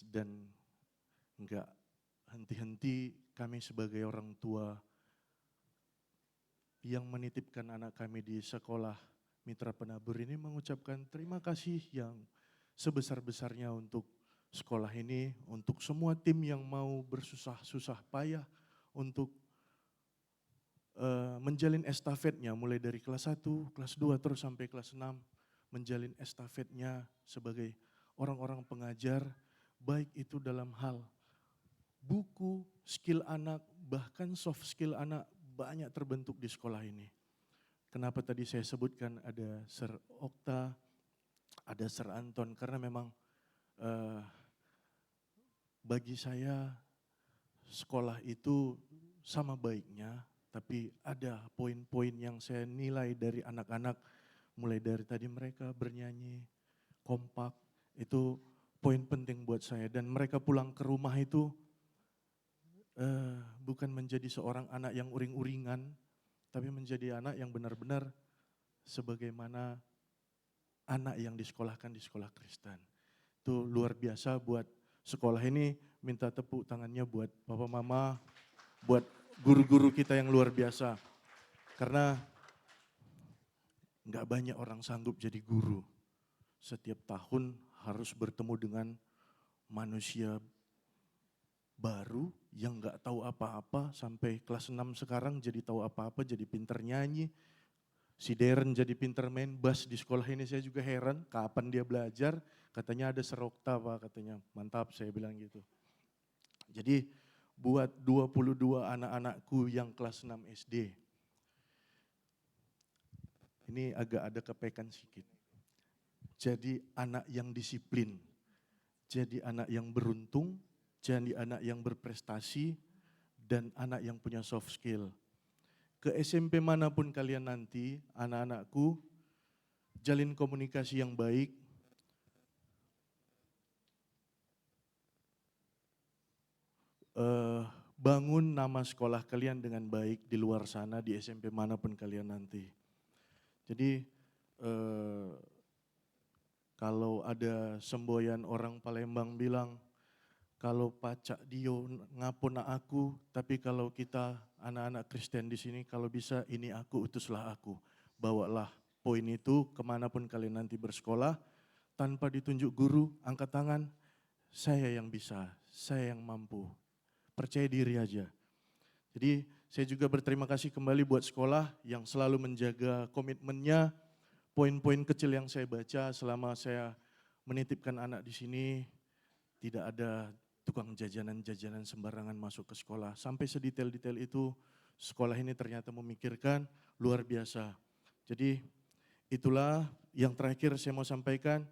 dan enggak henti-henti kami sebagai orang tua yang menitipkan anak kami di sekolah Mitra Penabur ini mengucapkan terima kasih yang sebesar-besarnya untuk sekolah ini, untuk semua tim yang mau bersusah-susah payah untuk menjalin estafetnya mulai dari kelas 1, kelas 2 terus sampai kelas 6. Menjalin estafetnya sebagai orang-orang pengajar, baik itu dalam hal buku, skill anak, bahkan soft skill anak banyak terbentuk di sekolah ini. Kenapa tadi saya sebutkan ada Sir Okta, ada Sir Anton, karena memang bagi saya sekolah itu sama baiknya, tapi ada poin-poin yang saya nilai dari anak-anak. Mulai dari tadi mereka bernyanyi, kompak, itu poin penting buat saya. Dan mereka pulang ke rumah itu bukan menjadi seorang anak yang uring-uringan, tapi menjadi anak yang benar-benar sebagaimana anak yang disekolahkan di sekolah Kristen. Itu luar biasa buat sekolah ini, minta tepuk tangannya buat Papa Mama, buat guru-guru kita yang luar biasa. Karena nggak banyak orang sanggup jadi guru. Setiap tahun harus bertemu dengan manusia baru yang nggak tahu apa-apa, sampai kelas 6 sekarang jadi tahu apa-apa, jadi pinter nyanyi. Si Darren jadi pinter main bass di sekolah ini, saya juga heran kapan dia belajar. Katanya ada serokta Pak, katanya mantap, saya bilang gitu. Jadi buat 22 anak-anakku yang kelas 6 SD, ini agak ada kepekan sedikit. Jadi anak yang disiplin, jadi anak yang beruntung, jadi anak yang berprestasi, dan anak yang punya soft skill. Ke SMP manapun kalian nanti, anak-anakku, jalin komunikasi yang baik. Bangun nama sekolah kalian dengan baik di luar sana, di SMP manapun kalian nanti. Jadi kalau ada semboyan orang Palembang bilang, kalau pacak dio ngapuna aku, tapi kalau kita anak-anak Kristen di sini, kalau bisa ini aku, utuslah aku. Bawalah poin itu kemanapun kalian nanti bersekolah, tanpa ditunjuk guru, angkat tangan, saya yang bisa, saya yang mampu. Percaya diri aja. Jadi saya juga berterima kasih kembali buat sekolah yang selalu menjaga komitmennya. Poin-poin kecil yang saya baca selama saya menitipkan anak di sini, tidak ada tukang jajanan-jajanan sembarangan masuk ke sekolah. Sampai sedetail-detail itu sekolah ini ternyata memikirkan, luar biasa. Jadi itulah yang terakhir saya mau sampaikan.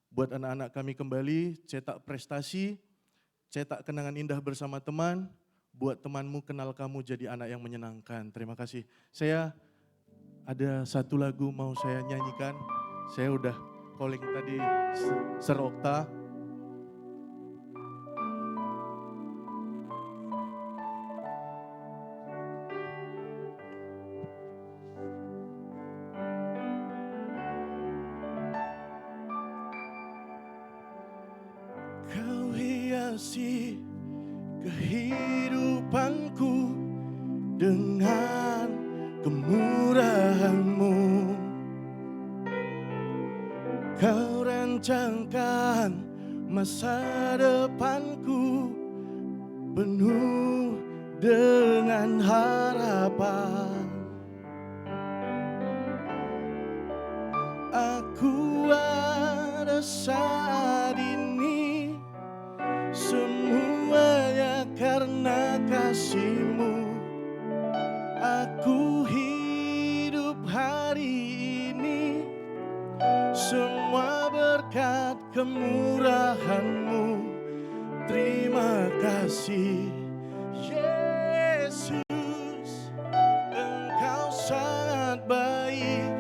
Buat anak-anak kami kembali, cetak prestasi, cetak kenangan indah bersama teman, buat temanmu kenal kamu jadi anak yang menyenangkan. Terima kasih. Saya ada satu lagu mau saya nyanyikan. Saya udah calling tadi Sir Okta. Kau hiasi kehidupanku dengan kemurahan-Mu. Kau rancangkan masa depanku penuh dengan harapan. Aku ada saat ini, semuanya karena kasih-Mu. Aku hidup semua berkat kemurahan-Mu. Terima kasih Yesus, Engkau sangat baik,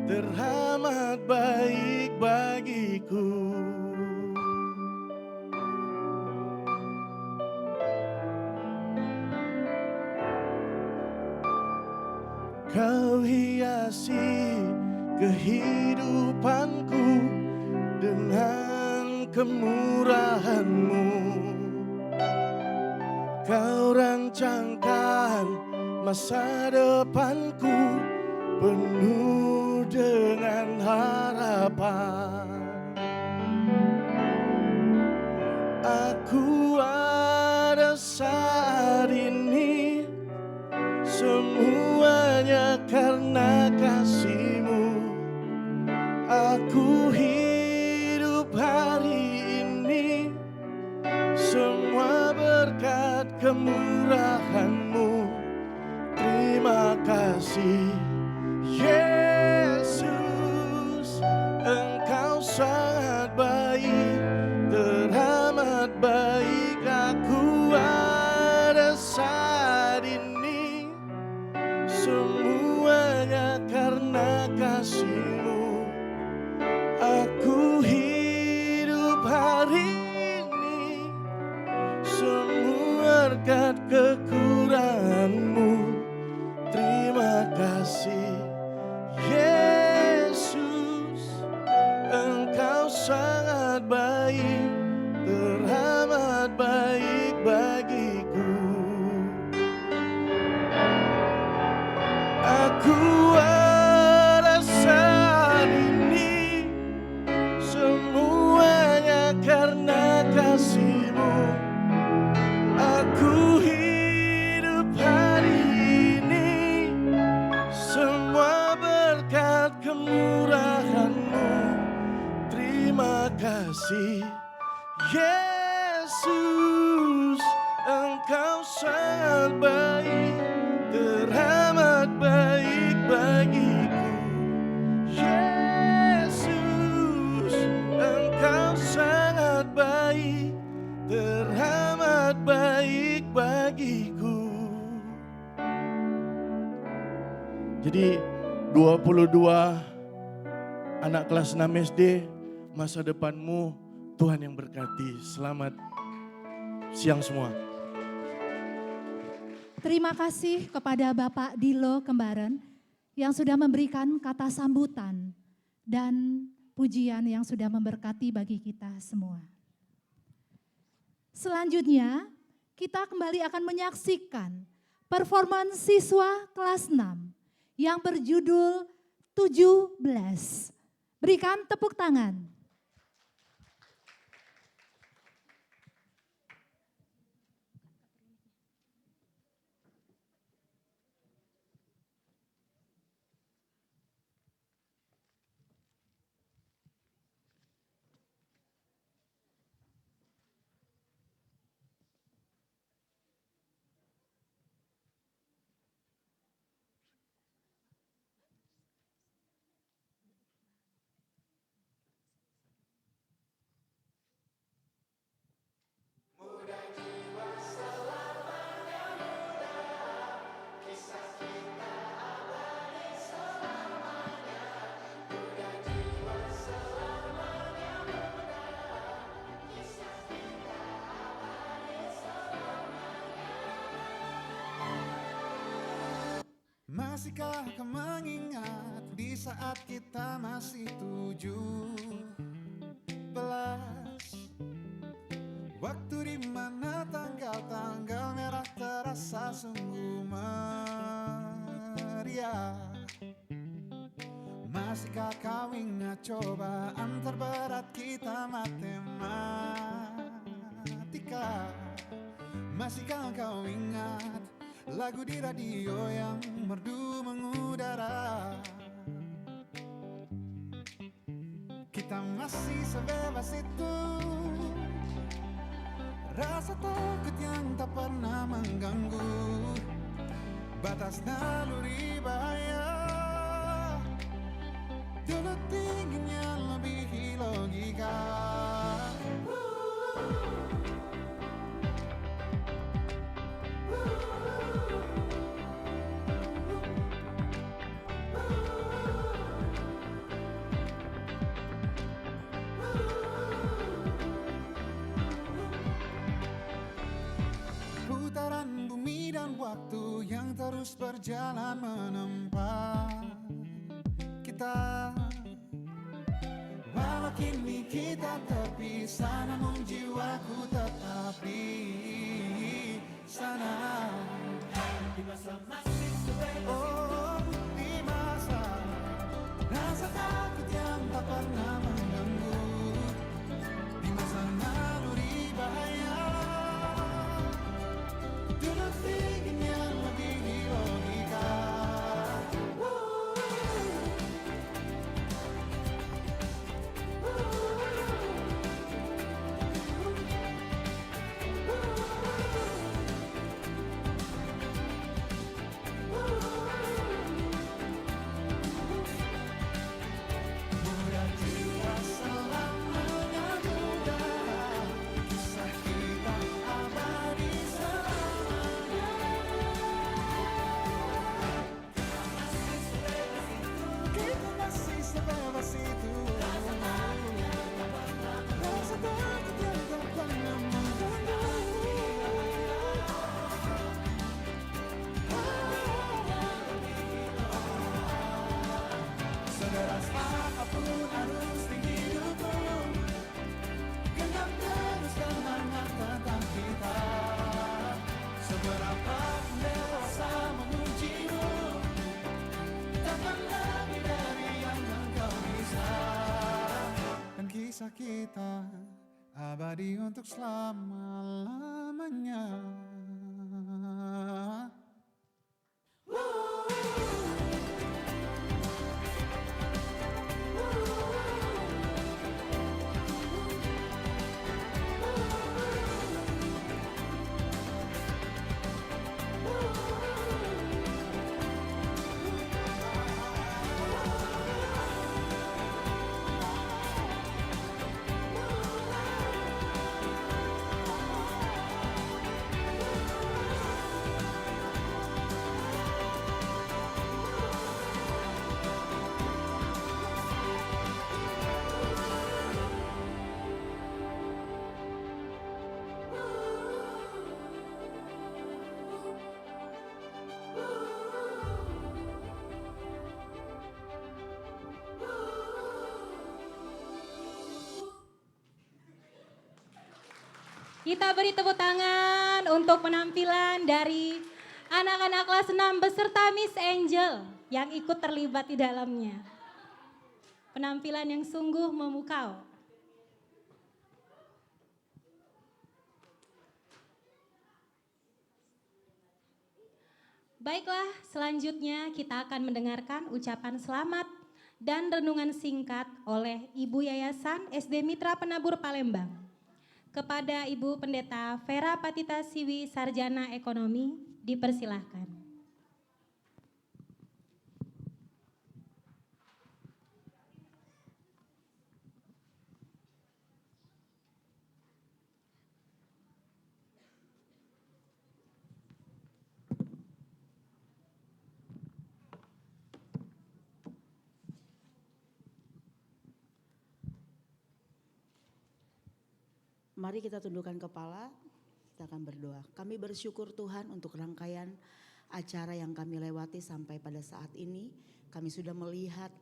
teramat baik bagiku. Kau hiasi kehidupanku dengan kemurahan-Mu. Kau rancangkan masa depanku penuh dengan harapan. Aku ada saat ini, semuanya karena kasih-Mu. Aku hidup hari ini, semua berkat kemurahan-Mu. Terima kasih Yesus, Engkau sangat baik, teramat baik. Aku ada saat ini, semuanya karena kasih-Mu. Aku hidup hari ini, semua berkat kekurangan-Mu. Terima kasih Yesus, Engkau sangat baik, teramat baik bagiku. Aku ada saat ini, semuanya karena kasih-Mu. Aku hidup hari ini, semua berkat kemurahan-Mu. Terima kasih Yesus, Engkau sangat baik, teramat baik bagiku. Yesus, Engkau sangat baik, teramat baik bagiku. Jadi 22 anak kelas 6 SD, masa depanmu Tuhan yang berkati. Selamat siang semua. Terima kasih kepada Bapak Dilo Kembaran yang sudah memberikan kata sambutan dan pujian yang sudah memberkati bagi kita semua. Selanjutnya, kita kembali akan menyaksikan performance siswa kelas 6 yang berjudul 17. Berikan tepuk tangan. Masihkah kau mengingat di saat kita masih 17? Waktu di mana tanggal-tanggal merah terasa sungguh meriah. Masihkah kau ingat cobaan terberat kita matematika? Masihkah kau ingat lagu di radio yang merdu mengudara? Kita masih sebebas itu, rasa takut yang tak pernah mengganggu batas naluri bahaya. Dulu tingginya lebih logika. Putaran bumi dan waktu yang terus berjalan menempa kita. Walau kini kita terpisah, namun jiwaku tetap di sana. Oh, di masa rasa takut yang tak pernah mengganggu, di masa naluri bahaya. Dulu tingginya lebih logika. Muda jiwa selamanya muda, kisah kita abadi selamanya. Kita masih sebebas itu. Rasa takut yang tak pernah mengganggu. Sederas apapun arus di hidupku, genap teruskan hangat tentang kita. Seberapa dewasa mengujimu, takkan lebih dari yang engkau bisa. Dan kisah kita abadi untuk selama-lamanya. Kita beri tepuk tangan untuk penampilan dari anak-anak kelas 6 beserta Miss Angel yang ikut terlibat di dalamnya. Penampilan yang sungguh memukau. Baiklah, selanjutnya kita akan mendengarkan ucapan selamat dan renungan singkat oleh Ibu Yayasan SD Mitra Penabur Palembang. Kepada Ibu Pendeta Vera Patita Siwi, Sarjana Ekonomi, dipersilahkan. Mari kita tundukkan kepala, kita akan berdoa. Kami bersyukur Tuhan untuk rangkaian acara yang kami lewati sampai pada saat ini. Kami sudah melihat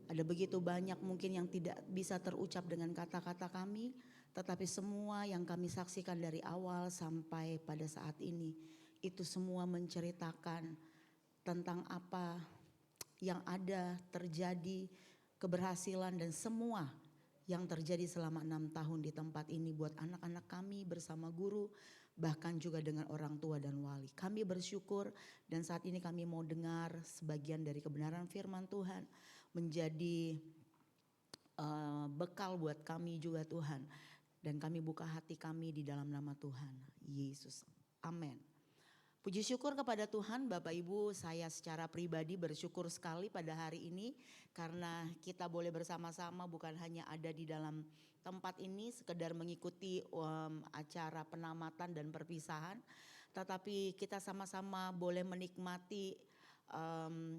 ada begitu banyak mungkin yang tidak bisa terucap dengan kata-kata kami. Tetapi semua yang kami saksikan dari awal sampai pada saat ini, itu semua menceritakan tentang apa yang ada, terjadi, keberhasilan dan semua yang terjadi selama 6 tahun di tempat ini buat anak-anak kami bersama guru, bahkan juga dengan orang tua dan wali. Kami bersyukur dan saat ini kami mau dengar sebagian dari kebenaran firman Tuhan menjadi bekal buat kami juga Tuhan. Dan kami buka hati kami di dalam nama Tuhan Yesus. Amin. Puji syukur kepada Tuhan, Bapak Ibu, saya secara pribadi bersyukur sekali pada hari ini karena kita boleh bersama-sama bukan hanya ada di dalam tempat ini sekedar mengikuti acara penamatan dan perpisahan, tetapi kita sama-sama boleh menikmati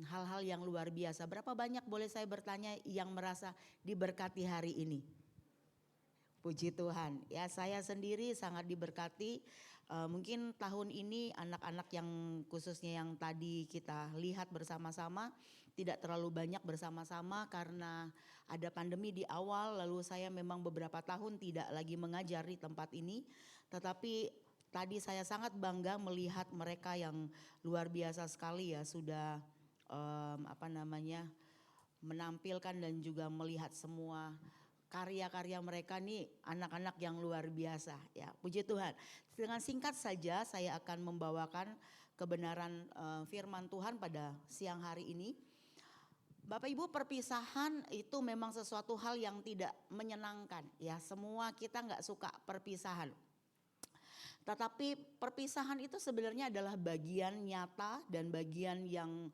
hal-hal yang luar biasa. Berapa banyak boleh saya bertanya yang merasa diberkati hari ini? Puji Tuhan, ya saya sendiri sangat diberkati. Mungkin tahun ini anak-anak yang khususnya yang tadi kita lihat bersama-sama tidak terlalu banyak bersama-sama karena ada pandemi di awal, lalu saya memang beberapa tahun tidak lagi mengajar di tempat ini. Tetapi tadi saya sangat bangga melihat mereka yang luar biasa sekali ya sudah menampilkan dan juga melihat semua karya-karya mereka nih anak-anak yang luar biasa ya, puji Tuhan. Dengan singkat saja saya akan membawakan kebenaran firman Tuhan pada siang hari ini. Bapak Ibu, perpisahan itu memang sesuatu hal yang tidak menyenangkan ya, semua kita nggak suka perpisahan. Tetapi perpisahan itu sebenarnya adalah bagian nyata dan bagian yang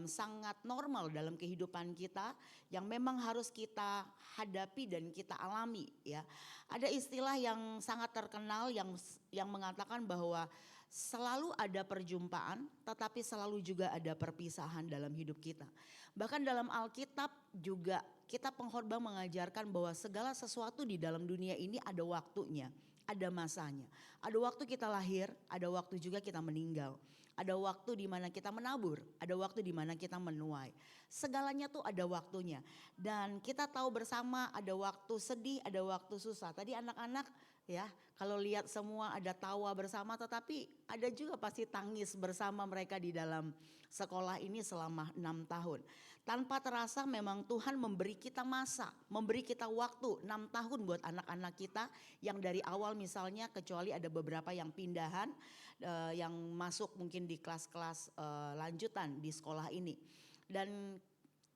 sangat normal dalam kehidupan kita yang memang harus kita hadapi dan kita alami ya. Ada istilah yang sangat terkenal yang mengatakan bahwa selalu ada perjumpaan tetapi selalu juga ada perpisahan dalam hidup kita. Bahkan dalam Alkitab juga kita pengkhotbah mengajarkan bahwa segala sesuatu di dalam dunia ini ada waktunya. Ada masanya, ada waktu kita lahir, ada waktu juga kita meninggal. Ada waktu di mana kita menabur, ada waktu di mana kita menuai. Segalanya tuh ada waktunya. Dan kita tahu bersama ada waktu sedih, ada waktu susah. Tadi anak-anak ya kalau lihat semua ada tawa bersama tetapi ada juga pasti tangis bersama mereka di dalam sekolah ini selama 6 tahun. Tanpa terasa memang Tuhan memberi kita masa, memberi kita waktu 6 tahun buat anak-anak kita yang dari awal misalnya kecuali ada beberapa yang pindahan yang masuk mungkin di kelas-kelas lanjutan di sekolah ini. Dan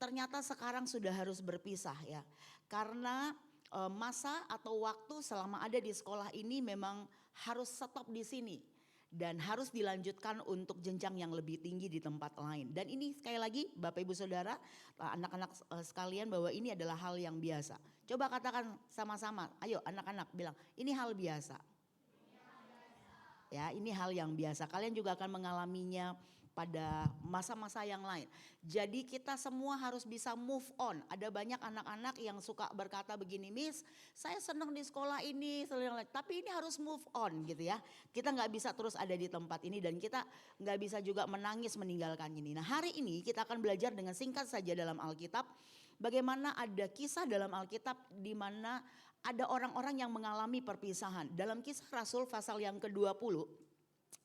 ternyata sekarang sudah harus berpisah ya karena masa atau waktu selama ada di sekolah ini memang harus stop di sini. Dan harus dilanjutkan untuk jenjang yang lebih tinggi di tempat lain. Dan ini sekali lagi Bapak Ibu Saudara, anak-anak sekalian bahwa ini adalah hal yang biasa. Coba katakan sama-sama, ayo anak-anak bilang ini hal biasa. Ya ini hal yang biasa, kalian juga akan mengalaminya pada masa-masa yang lain. Jadi kita semua harus bisa move on. Ada banyak anak-anak yang suka berkata begini, Miss saya senang di sekolah ini, tapi ini harus move on gitu ya. Kita gak bisa terus ada di tempat ini dan kita gak bisa juga menangis meninggalkan ini. Nah hari ini kita akan belajar dengan singkat saja dalam Alkitab. Bagaimana ada kisah dalam Alkitab di mana ada orang-orang yang mengalami perpisahan. Dalam Kisah Rasul pasal yang ke-20.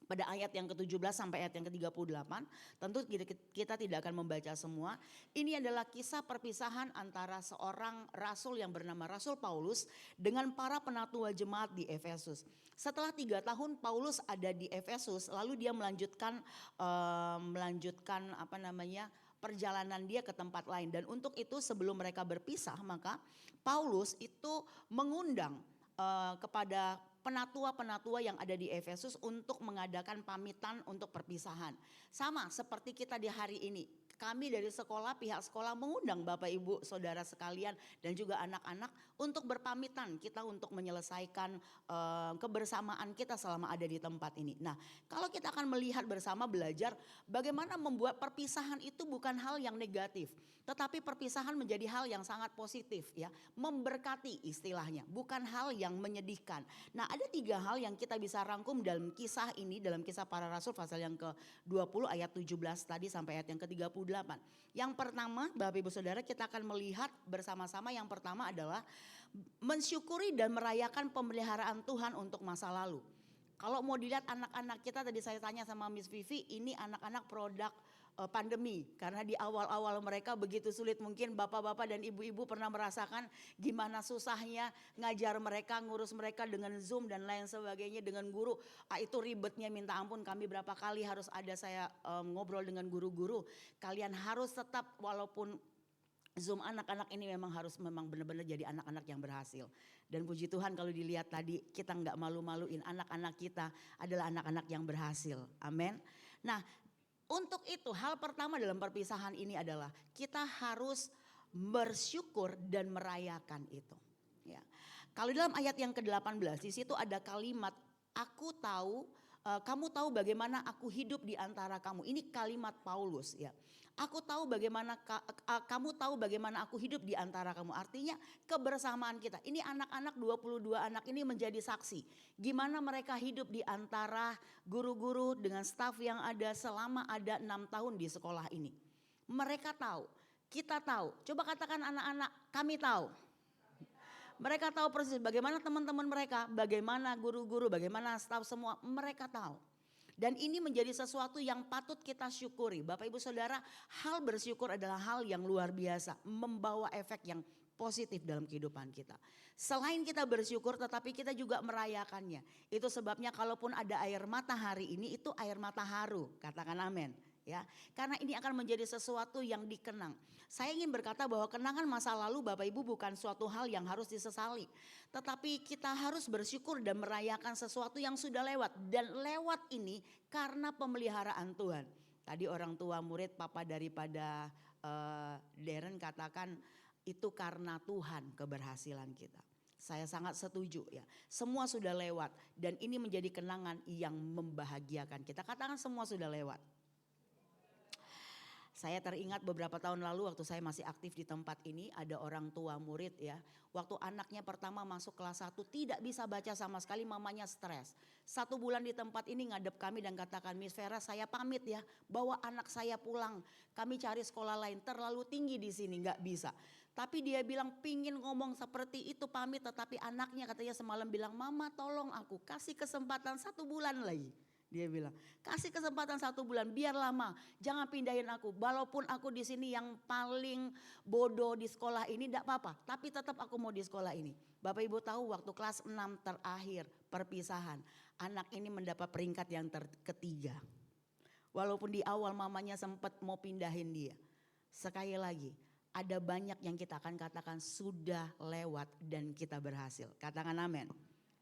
Pada ayat yang ke-17 sampai ayat yang ke-38, tentu kita tidak akan membaca semua. Ini adalah kisah perpisahan antara seorang rasul yang bernama Rasul Paulus dengan para penatua jemaat di Efesus. Setelah 3 tahun Paulus ada di Efesus, lalu dia melanjutkan perjalanan dia ke tempat lain. Dan untuk itu sebelum mereka berpisah, maka Paulus itu mengundang kepada penatua-penatua yang ada di Efesus untuk mengadakan pamitan untuk perpisahan. Sama seperti kita di hari ini. Kami dari sekolah, pihak sekolah mengundang Bapak Ibu Saudara sekalian dan juga anak-anak untuk berpamitan kita untuk menyelesaikan kebersamaan kita selama ada di tempat ini. Nah kalau kita akan melihat bersama belajar bagaimana membuat perpisahan itu bukan hal yang negatif. Tetapi perpisahan menjadi hal yang sangat positif ya. Memberkati istilahnya, bukan hal yang menyedihkan. Nah ada 3 hal yang kita bisa rangkum dalam kisah ini, dalam Kisah Para Rasul pasal yang ke-20 ayat 17 tadi sampai ayat yang ke-38. Yang pertama Bapak Ibu Saudara kita akan melihat bersama-sama yang pertama adalah mensyukuri dan merayakan pemeliharaan Tuhan untuk masa lalu. Kalau mau dilihat anak-anak kita tadi saya tanya sama Miss Vivi ini anak-anak produk pandemi karena di awal-awal mereka begitu sulit mungkin bapak-bapak dan ibu-ibu pernah merasakan gimana susahnya ngajar mereka, ngurus mereka dengan Zoom dan lain sebagainya dengan guru. Itu ribetnya minta ampun kami berapa kali harus ada saya ngobrol dengan guru-guru. Kalian harus tetap walaupun Zoom anak-anak ini memang benar-benar jadi anak-anak yang berhasil. Dan puji Tuhan kalau dilihat tadi kita nggak malu-maluin, anak-anak kita adalah anak-anak yang berhasil. Amin. Nah, untuk itu hal pertama dalam perpisahan ini adalah kita harus bersyukur dan merayakan itu. Ya. Kalau dalam ayat yang ke-18 di situ ada kalimat aku tahu, kamu tahu bagaimana aku hidup di antara kamu. Ini kalimat Paulus ya. Aku tahu bagaimana kamu tahu bagaimana aku hidup di antara kamu. Artinya kebersamaan kita. Ini anak-anak 22 anak ini menjadi saksi. Gimana mereka hidup di antara guru-guru dengan staf yang ada selama ada 6 tahun di sekolah ini. Mereka tahu, kita tahu. Coba katakan anak-anak, kami tahu. Mereka tahu persis bagaimana teman-teman mereka, bagaimana guru-guru, bagaimana staf semua. Mereka tahu. Dan ini menjadi sesuatu yang patut kita syukuri. Bapak Ibu Saudara, hal bersyukur adalah hal yang luar biasa. Membawa efek yang positif dalam kehidupan kita. Selain kita bersyukur tetapi kita juga merayakannya. Itu sebabnya kalaupun ada air mata hari ini itu air mata haru. Katakan amin. Ya, karena ini akan menjadi sesuatu yang dikenang. Saya ingin berkata bahwa kenangan masa lalu Bapak Ibu bukan suatu hal yang harus disesali. Tetapi kita harus bersyukur dan merayakan sesuatu yang sudah lewat. Dan lewat ini karena pemeliharaan Tuhan. Tadi orang tua murid papa daripada Darren katakan itu karena Tuhan keberhasilan kita. Saya sangat setuju ya. Semua sudah lewat dan ini menjadi kenangan yang membahagiakan kita. Katakan semua sudah lewat. Saya teringat beberapa tahun lalu waktu saya masih aktif di tempat ini ada orang tua murid ya. Waktu anaknya pertama masuk kelas 1 tidak bisa baca sama sekali, mamanya stres. 1 bulan di tempat ini ngadep kami dan katakan, Miss Vera saya pamit ya bawa anak saya pulang. Kami cari sekolah lain, terlalu tinggi di sini nggak bisa. Tapi dia bilang pingin ngomong seperti itu pamit, tetapi anaknya katanya semalam bilang mama tolong aku kasih kesempatan 1 bulan lagi. Dia bilang, kasih kesempatan 1 bulan biar lama, jangan pindahin aku. Walaupun aku di sini yang paling bodoh di sekolah ini tidak apa-apa. Tapi tetap aku mau di sekolah ini. Bapak Ibu tahu waktu kelas 6 terakhir perpisahan. Anak ini mendapat peringkat yang ketiga. Walaupun di awal mamanya sempat mau pindahin dia. Sekali lagi, ada banyak yang kita akan katakan sudah lewat dan kita berhasil. Katakan amin.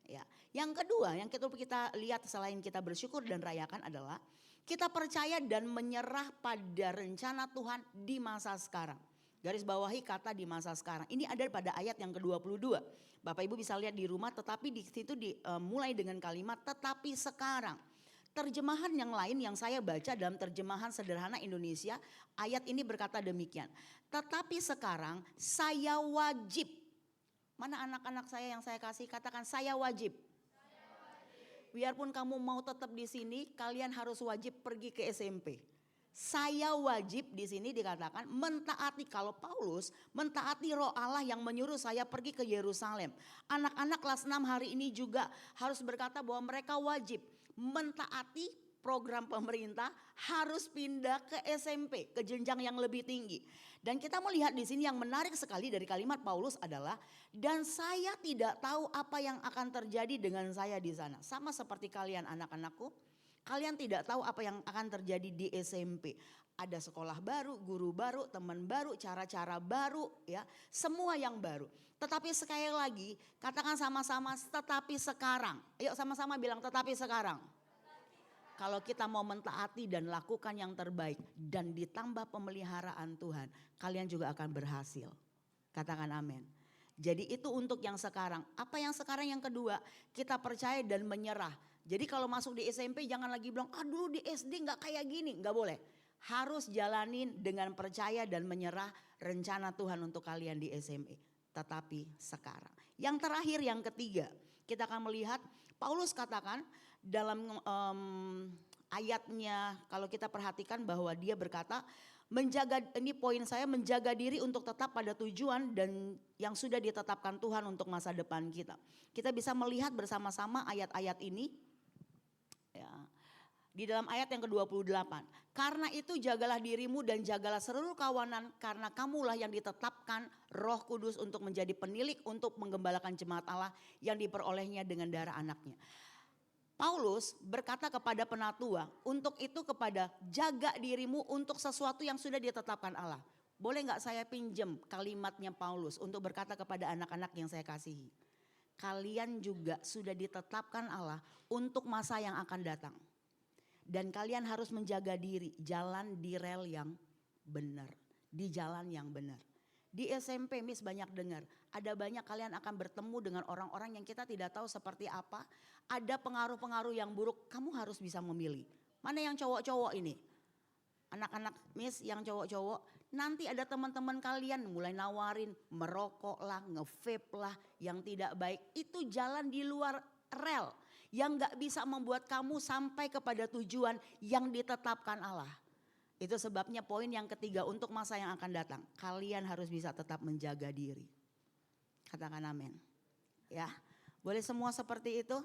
Ya. Yang kedua yang kita lihat selain kita bersyukur dan rayakan adalah kita percaya dan menyerah pada rencana Tuhan di masa sekarang. Garis bawahi kata di masa sekarang. Ini ada pada ayat yang ke-22. Bapak Ibu bisa lihat di rumah tetapi di situ mulai dengan kalimat tetapi sekarang. Terjemahan yang lain yang saya baca dalam terjemahan sederhana Indonesia ayat ini berkata demikian. Tetapi sekarang saya wajib. Mana anak-anak saya yang saya kasih katakan saya wajib. Biarpun kamu mau tetap di sini, kalian harus wajib pergi ke SMP. Saya wajib di sini dikatakan mentaati kalau Paulus mentaati Roh Allah yang menyuruh saya pergi ke Yerusalem. Anak-anak kelas 6 hari ini juga harus berkata bahwa mereka wajib mentaati program pemerintah harus pindah ke SMP, ke jenjang yang lebih tinggi. Dan kita melihat di sini yang menarik sekali dari kalimat Paulus adalah dan saya tidak tahu apa yang akan terjadi dengan saya di sana. Sama seperti kalian anak-anakku, kalian tidak tahu apa yang akan terjadi di SMP. Ada sekolah baru, guru baru, teman baru, cara-cara baru ya, semua yang baru. Tetapi sekali lagi katakan sama-sama tetapi sekarang. Ayo sama-sama bilang tetapi sekarang. Kalau kita mau mentaati dan lakukan yang terbaik dan ditambah pemeliharaan Tuhan, kalian juga akan berhasil. Katakan amin. Jadi itu untuk yang sekarang. Apa yang sekarang yang kedua? Kita percaya dan menyerah. Jadi kalau masuk di SMP jangan lagi bilang, dulu di SD gak kayak gini. Gak boleh. Harus jalanin dengan percaya dan menyerah rencana Tuhan untuk kalian di SMP. Tetapi sekarang. Yang terakhir yang ketiga, kita akan melihat Paulus katakan dalam ayatnya kalau kita perhatikan bahwa dia berkata menjaga, ini poin saya, menjaga diri untuk tetap pada tujuan dan yang sudah ditetapkan Tuhan untuk masa depan kita. Kita bisa melihat bersama-sama ayat-ayat ini ya, di dalam ayat yang ke-28. Karena itu jagalah dirimu dan jagalah seluruh kawanan karena kamulah yang ditetapkan Roh Kudus untuk menjadi penilik untuk menggembalakan jemaat Allah yang diperolehnya dengan darah anaknya. Paulus berkata kepada penatua untuk itu kepada jaga dirimu untuk sesuatu yang sudah ditetapkan Allah. Boleh nggak saya pinjam kalimatnya Paulus untuk berkata kepada anak-anak yang saya kasihi. Kalian juga sudah ditetapkan Allah untuk masa yang akan datang. Dan kalian harus menjaga diri, jalan di rel yang benar, di jalan yang benar. Di SMP Miss banyak dengar, ada banyak kalian akan bertemu dengan orang-orang yang kita tidak tahu seperti apa. Ada pengaruh-pengaruh yang buruk, kamu harus bisa memilih. Mana yang cowok-cowok ini? Anak-anak Miss yang cowok-cowok, nanti ada teman-teman kalian mulai nawarin merokok lah, nge-vape lah yang tidak baik. Itu jalan di luar rel yang gak bisa membuat kamu sampai kepada tujuan yang ditetapkan Allah. Itu sebabnya poin yang ketiga untuk masa yang akan datang. Kalian harus bisa tetap menjaga diri. Katakan amin. Ya, boleh semua seperti itu?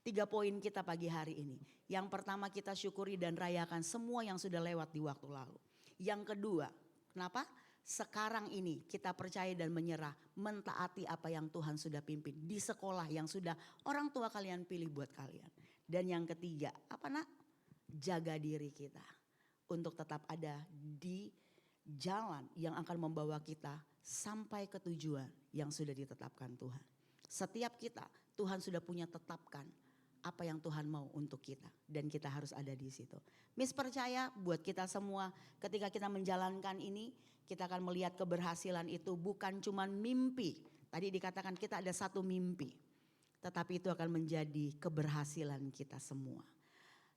3 poin kita pagi hari ini. Yang pertama kita syukuri dan rayakan semua yang sudah lewat di waktu lalu. Yang kedua, kenapa? Sekarang ini kita percaya dan menyerah, mentaati apa yang Tuhan sudah pimpin. Di sekolah yang sudah orang tua kalian pilih buat kalian. Dan yang ketiga, apa nak? Jaga diri kita. Untuk tetap ada di jalan yang akan membawa kita sampai ke tujuan yang sudah ditetapkan Tuhan. Setiap kita, Tuhan sudah punya tetapkan apa yang Tuhan mau untuk kita dan kita harus ada di situ. Miss percaya buat kita semua ketika kita menjalankan ini kita akan melihat keberhasilan itu bukan cuma mimpi. Tadi dikatakan kita ada satu mimpi, tetapi itu akan menjadi keberhasilan kita semua.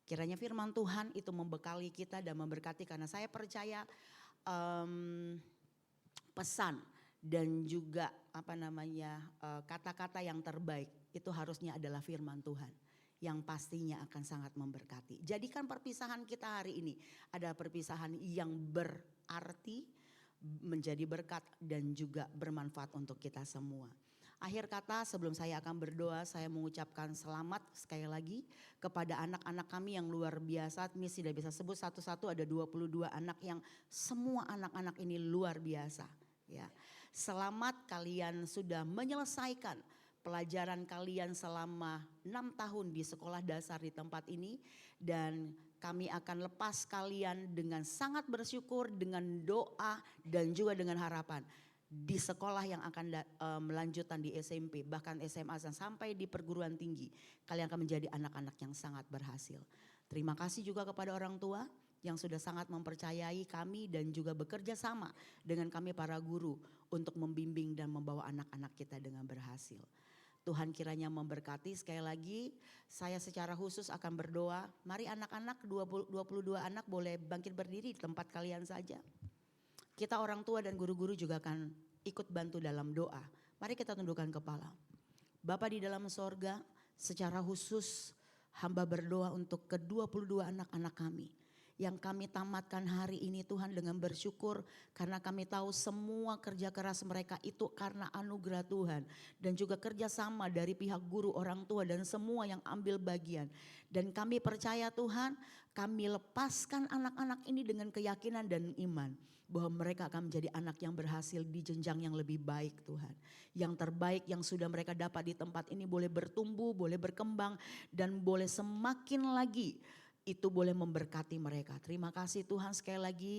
Kiranya firman Tuhan itu membekali kita dan memberkati karena saya percaya pesan dan juga kata-kata yang terbaik itu harusnya adalah firman Tuhan yang pastinya akan sangat memberkati. Jadikan perpisahan kita hari ini adalah perpisahan yang berarti, menjadi berkat dan juga bermanfaat untuk kita semua. Akhir kata sebelum saya akan berdoa, saya mengucapkan selamat sekali lagi kepada anak-anak kami yang luar biasa. Miss tidak bisa sebut satu-satu, ada 22 anak yang semua anak-anak ini luar biasa. Ya, selamat kalian sudah menyelesaikan pelajaran kalian selama 6 tahun di sekolah dasar di tempat ini. Dan kami akan lepas kalian dengan sangat bersyukur, dengan doa dan juga dengan harapan. Di sekolah yang akan melanjutkan di SMP, bahkan SMA dan sampai di perguruan tinggi. Kalian akan menjadi anak-anak yang sangat berhasil. Terima kasih juga kepada orang tua yang sudah sangat mempercayai kami dan juga bekerja sama dengan kami para guru untuk membimbing dan membawa anak-anak kita dengan berhasil. Tuhan kiranya memberkati. Sekali lagi saya secara khusus akan berdoa. Mari anak-anak 22 anak boleh bangkit berdiri di tempat kalian saja. Kita orang tua dan guru-guru juga akan ikut bantu dalam doa. Mari kita tundukkan kepala. Bapa di dalam sorga, secara khusus hamba berdoa untuk ke-22 anak-anak kami. Yang kami tamatkan hari ini Tuhan dengan bersyukur karena kami tahu semua kerja keras mereka itu karena anugerah Tuhan. Dan juga kerjasama dari pihak guru, orang tua dan semua yang ambil bagian. Dan kami percaya Tuhan, kami lepaskan anak-anak ini dengan keyakinan dan iman. Bahwa mereka akan menjadi anak yang berhasil di jenjang yang lebih baik Tuhan. Yang terbaik yang sudah mereka dapat di tempat ini boleh bertumbuh, boleh berkembang dan boleh semakin lagi itu boleh memberkati mereka. Terima kasih Tuhan, sekali lagi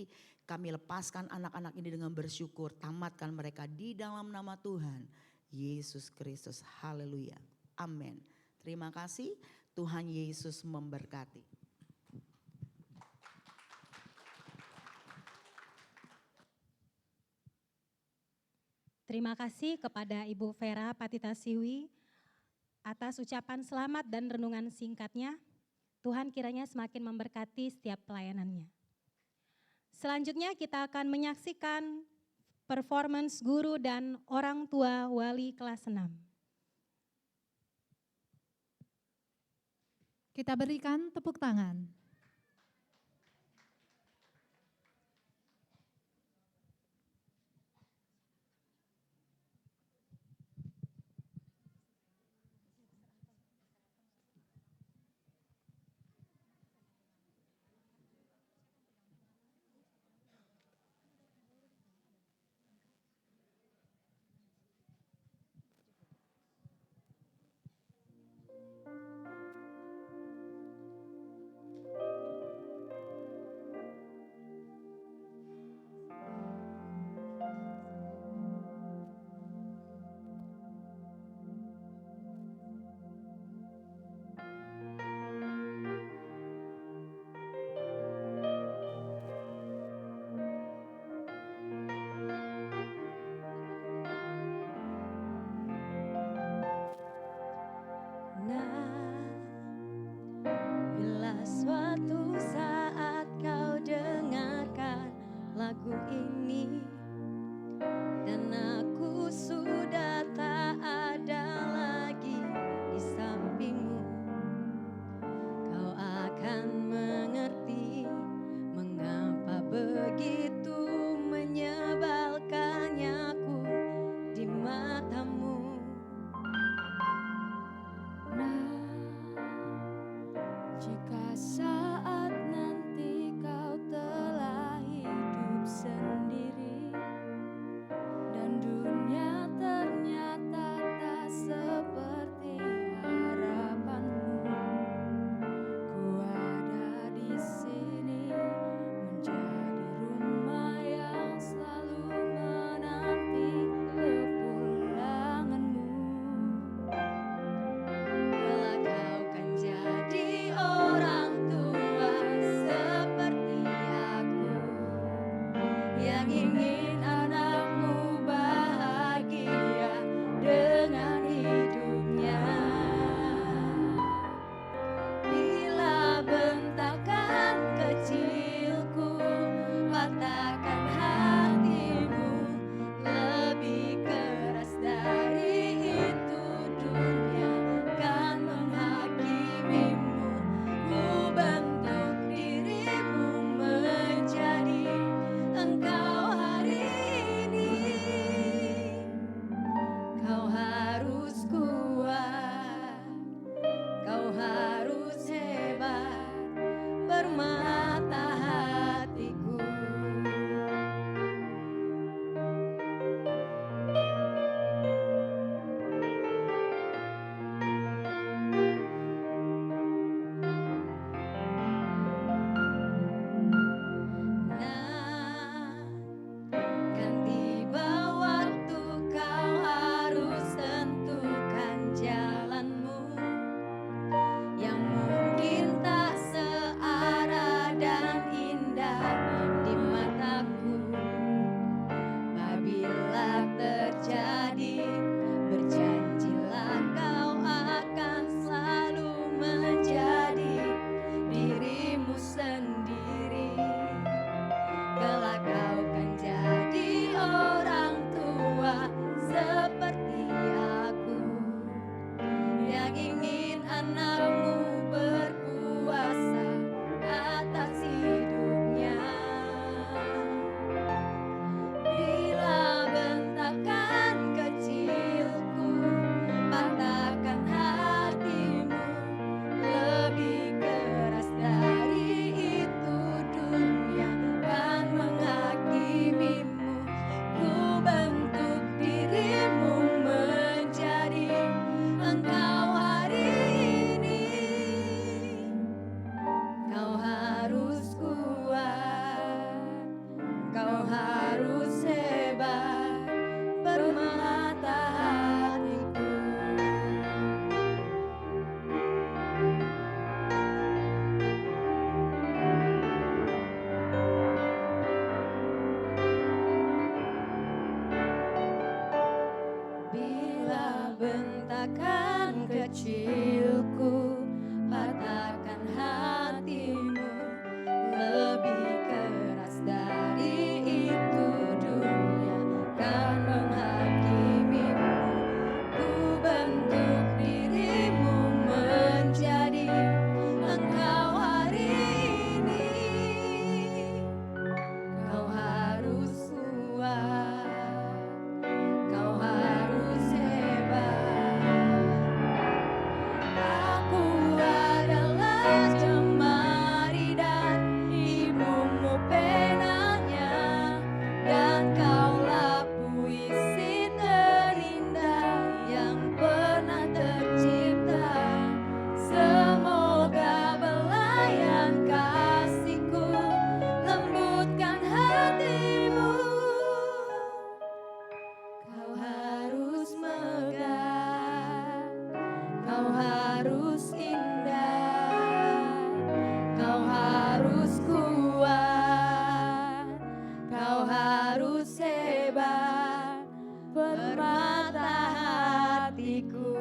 kami lepaskan anak-anak ini dengan bersyukur. Tamatkan mereka di dalam nama Tuhan Yesus Kristus. Haleluya. Amin. Terima kasih, Tuhan Yesus memberkati. Terima kasih kepada Ibu Vera Patita Siwi atas ucapan selamat dan renungan singkatnya. Tuhan kiranya semakin memberkati setiap pelayanannya. Selanjutnya kita akan menyaksikan performance guru dan orang tua wali kelas 6. Kita berikan tepuk tangan. saat nanti kau telah hidup sendiri dan dunia ternyata tak seperti harapanmu. Ku ada di sini menjadi rumah yang selalu menanti kepulanganmu. Kelak kau kan jadi orang tua seperti aku yang ingin anakmu bahagia dengan hidupnya. Bila bentakan kecilku patahkan hatimu, lebih keras dari itu dunia kan menghakimimu. Ku bentuk dirimu menjadi engkau hari ini. Kau harus kuat, kau harus hebat, permata hatiku. Nah, kan tiba waktu kau harus tentukan jalanmu yang mungkin tak searah dan indah di mataku. Apabila terjadi, berjanjilah kau akan selalu menjadi dirimu sendiri. Kelak kau kan jadi orang tua seperti aku yang ingin anakmu berkuasa atas hidupnya. Bila bentakan kecilku patahkan hatimu, lebih keras dari itu dunia kan menghakimimu. Ku bentuk dirimu menjadi engkau hari ini. Kau harus kuat, kau harus hebat, permata hatiku. Bila bentakan kecilku patahkan hatimu, lebih keras dari itu dunia kan menghakimimu. Ku bentuk dirimu menjadi engkau hari ini. Kau harus kuat, kau harus hebat. Aku adalah jemari dan ibumu penanya, dan kaulah puisi terindah yang pernah tercipta. Semoga belayan kasihku lembutkan hatimu. Kau harus megah, kau harus indah, kau harus kuat, kau harus hebat, permata hatiku.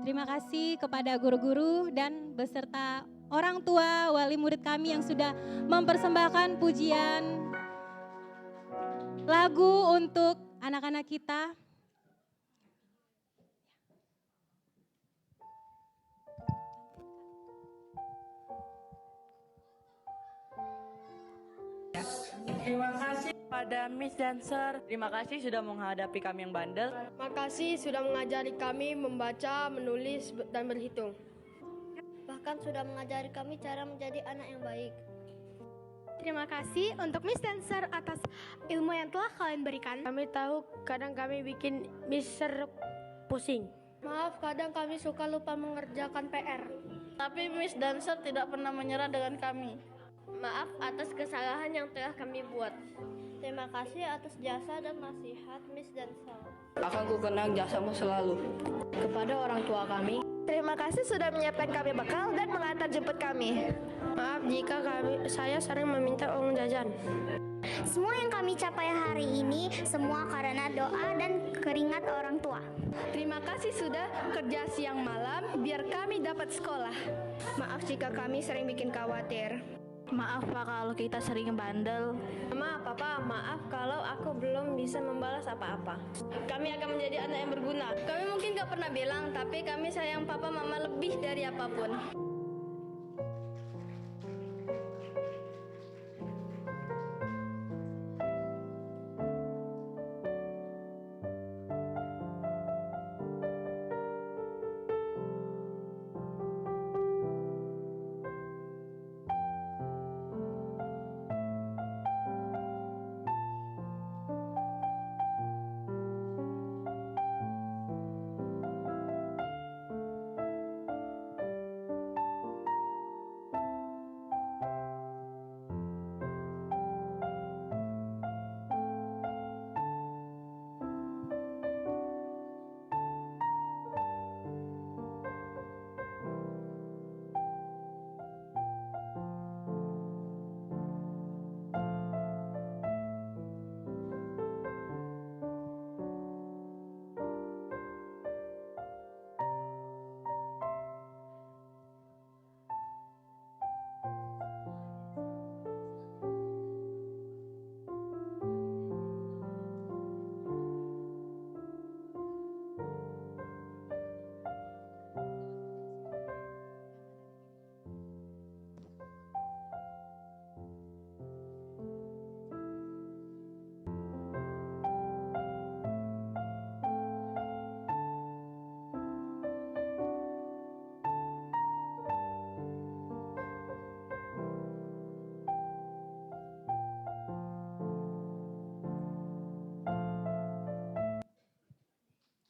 Terima kasih kepada guru-guru dan beserta orang tua, wali murid kami yang sudah mempersembahkan pujian lagu untuk anak-anak kita. Terima kasih pada Miss dan Sir. Terima kasih sudah menghadapi kami yang bandel. Makasih sudah mengajari kami membaca, menulis, dan berhitung. Bahkan sudah mengajari kami cara menjadi anak yang baik. Terima kasih untuk Miss dan Sir atas ilmu yang telah kalian berikan. Kami tahu kadang kami bikin Mister pusing. Maaf, kadang kami suka lupa mengerjakan PR. Tapi Miss dan Sir tidak pernah menyerah dengan kami. Maaf atas kesalahan yang telah kami buat. Terima kasih atas jasa dan nasihat Miss dan Sir. Akan ku kenang jasamu selalu. Kepada orang tua kami, Terima kasih sudah menyiapkan kami bekal dan mengantar jemput kami. maaf jika saya sering meminta uang jajan. Semua yang kami capai hari ini semua karena doa dan keringat orang tua. Terima kasih sudah kerja siang malam biar kami dapat sekolah. Maaf jika kami sering bikin khawatir. Maaf Pak kalau kita sering bandel. Maaf Papa, maaf kalau aku belum bisa membalas apa-apa. Kami akan menjadi anak yang berguna. Kami mungkin gak pernah bilang, tapi kami sayang Papa Mama lebih dari apapun.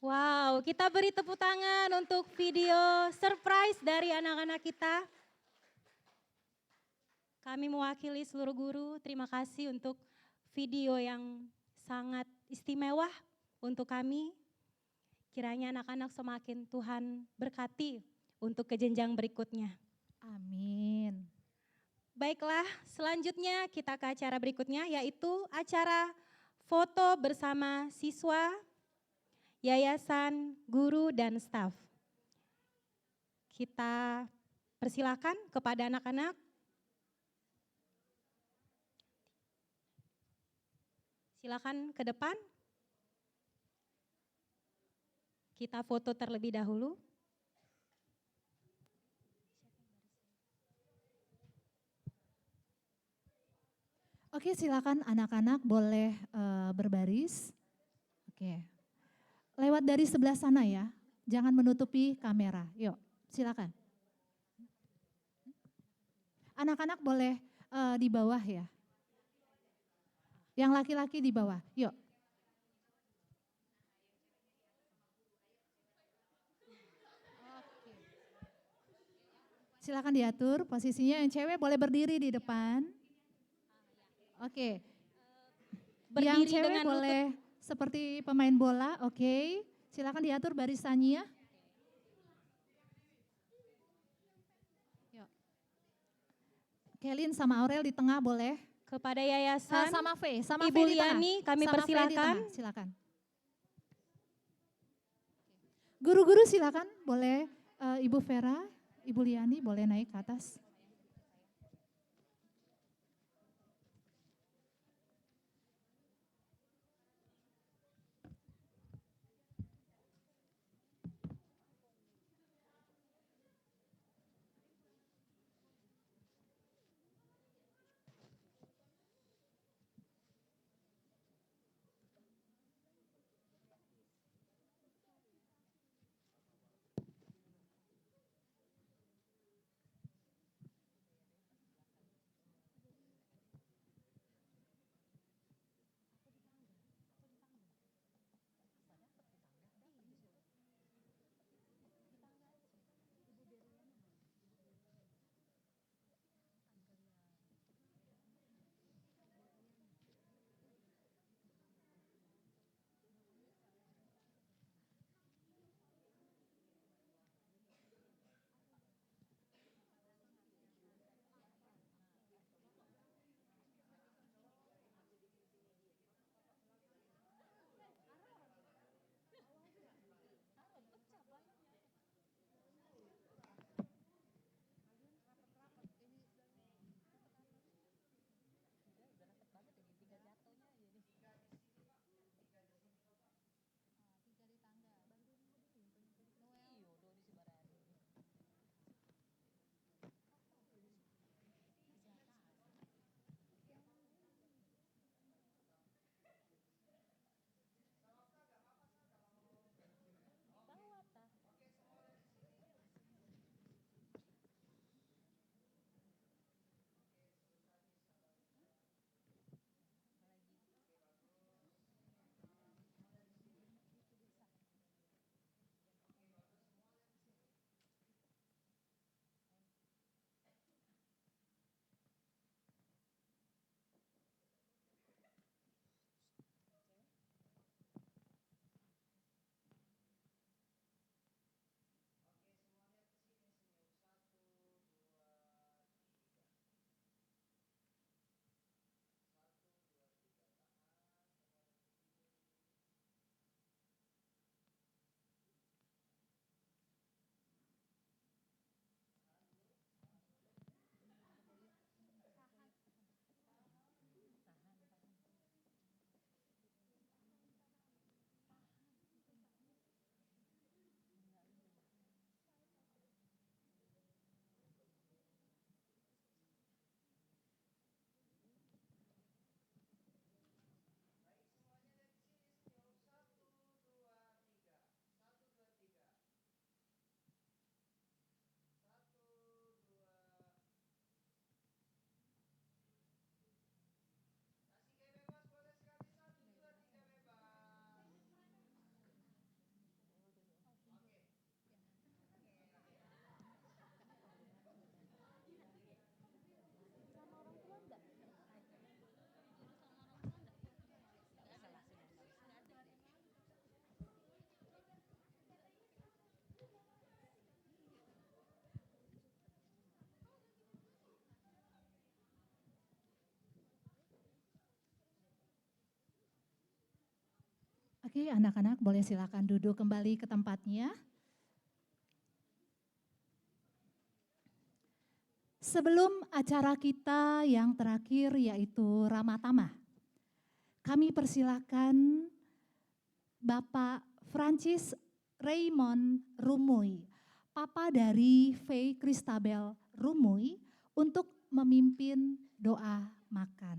Wow, kita beri tepuk tangan untuk video surprise dari anak-anak kita. Kami mewakili seluruh guru, terima kasih untuk video yang sangat istimewa untuk kami. Kiranya anak-anak semakin Tuhan berkati untuk ke jenjang berikutnya. Amin. Baiklah, selanjutnya kita ke acara berikutnya yaitu acara foto bersama siswa, yayasan, guru, dan staf. Kita persilakan kepada anak-anak. Silakan ke depan. Kita foto terlebih dahulu. Oke, silakan anak-anak boleh berbaris. Oke. Lewat dari sebelah sana ya, jangan menutupi kamera. Yuk, silakan. Anak-anak boleh di bawah ya. Yang laki-laki di bawah, yuk. Silakan diatur posisinya, yang cewek boleh berdiri di depan. Oke. Yang Berdiri cewek dengan boleh seperti pemain bola, oke. Silakan diatur barisannya. Yuk. Kelin sama Aurel di tengah boleh. Kepada yayasan, Sama V, sama Ibu V di tengah. Liani kami Sama V di persilakan. tengah, silakan. Guru-guru silakan, boleh Ibu Vera, Ibu Liani boleh naik ke atas. Oke, anak-anak boleh silakan duduk kembali ke tempatnya. Sebelum acara kita yang terakhir yaitu Ramatama, kami persilakan Bapak Francis Raymond Rumui, Papa dari Faye Christabel Rumui, untuk memimpin doa makan.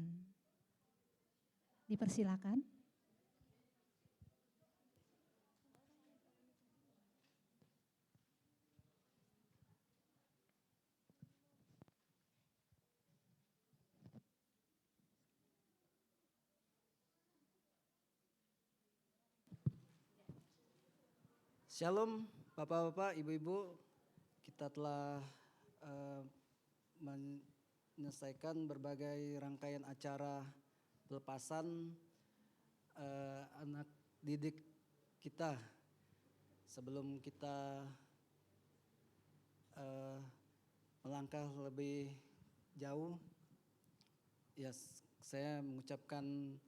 Dipersilakan. Shalom Bapak-Bapak, Ibu-Ibu, kita telah menyelesaikan berbagai rangkaian acara pelepasan anak didik kita. Sebelum kita melangkah lebih jauh, ya saya mengucapkan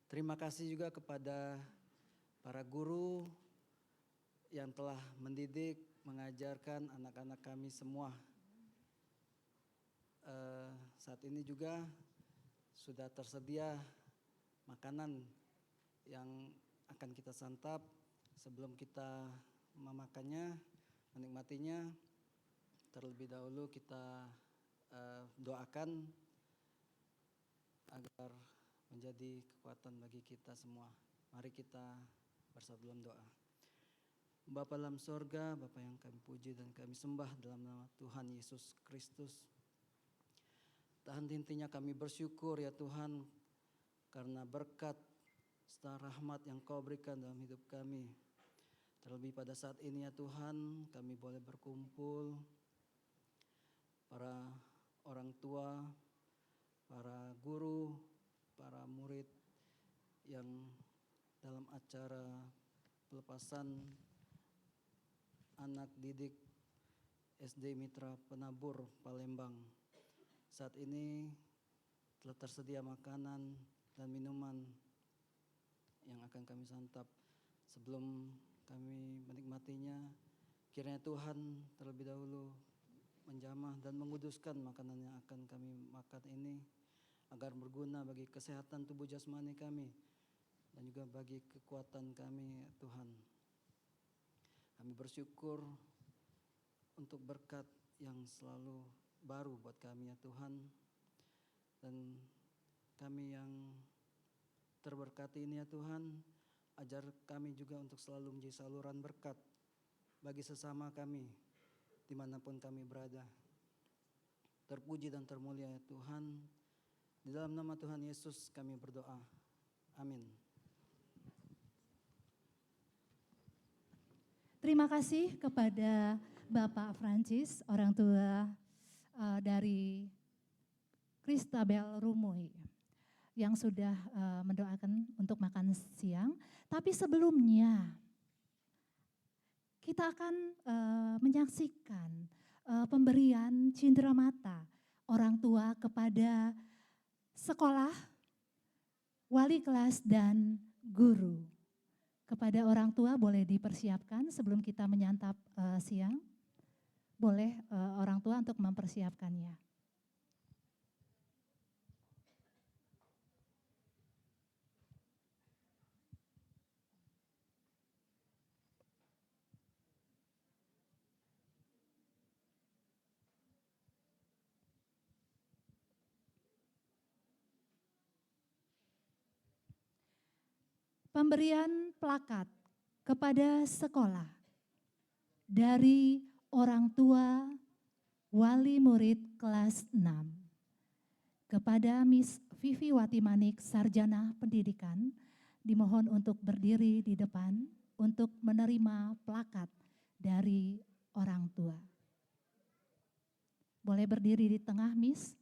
terima kasih juga kepada para guru yang telah mendidik, mengajarkan anak-anak kami semua. Saat ini juga sudah tersedia makanan yang akan kita santap. Sebelum kita memakannya, menikmatinya, terlebih dahulu kita doakan agar menjadi kekuatan bagi kita semua. Mari kita bersatu dalam doa. Bapa dalam sorga, Bapa yang kami puji dan kami sembah dalam nama Tuhan Yesus Kristus. Tak henti-hentinya kami bersyukur ya Tuhan, karena berkat serta rahmat yang Kau berikan dalam hidup kami. Terlebih pada saat ini ya Tuhan, kami boleh berkumpul, para orang tua, para guru, para murid yang dalam acara pelepasan anak didik SD Mitra Penabur Palembang. Saat ini telah tersedia makanan dan minuman yang akan kami santap. Sebelum kami menikmatinya, kiranya Tuhan terlebih dahulu menjamah dan menguduskan makanan yang akan kami makan ini, agar berguna bagi kesehatan tubuh jasmani kami dan juga bagi kekuatan kami Tuhan. Kami bersyukur untuk berkat yang selalu baru buat kami ya Tuhan. Dan kami yang terberkati ini ya Tuhan, ajar kami juga untuk selalu menjadi saluran berkat bagi sesama kami dimanapun kami berada. Terpuji dan termulia ya Tuhan. Di dalam nama Tuhan Yesus kami berdoa. Amin. Terima kasih kepada Bapak Francis, orang tua dari Christabel Rumui, yang sudah mendoakan untuk makan siang. Tapi sebelumnya kita akan menyaksikan pemberian cindramata orang tua kepada sekolah, wali kelas, dan guru. Kepada orang tua boleh dipersiapkan sebelum kita menyantap siang. Boleh orang tua untuk mempersiapkannya. Pemberian plakat kepada sekolah dari orang tua wali murid kelas 6 kepada Miss Vivi Watimanik, Sarjana Pendidikan, dimohon untuk berdiri di depan untuk menerima plakat dari orang tua. Boleh berdiri di tengah, Miss?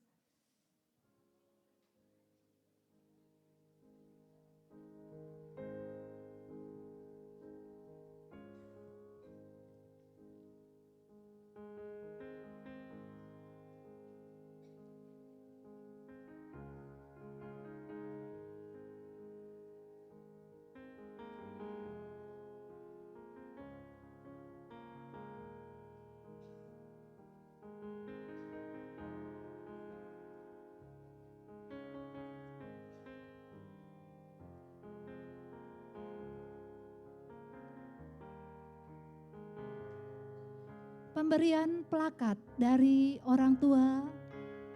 pemberian plakat dari orang tua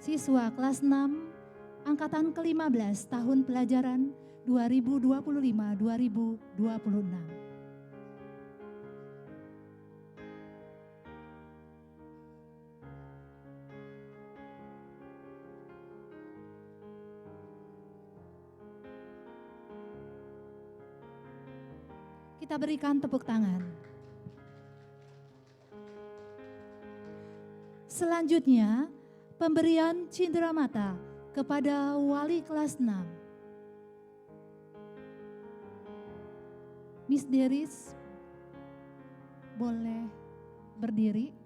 siswa kelas 6 angkatan ke-15 tahun pelajaran 2025-2026. Kita berikan tepuk tangan. Selanjutnya, pemberian cindera mata kepada wali kelas 6. Miss Deris, boleh berdiri.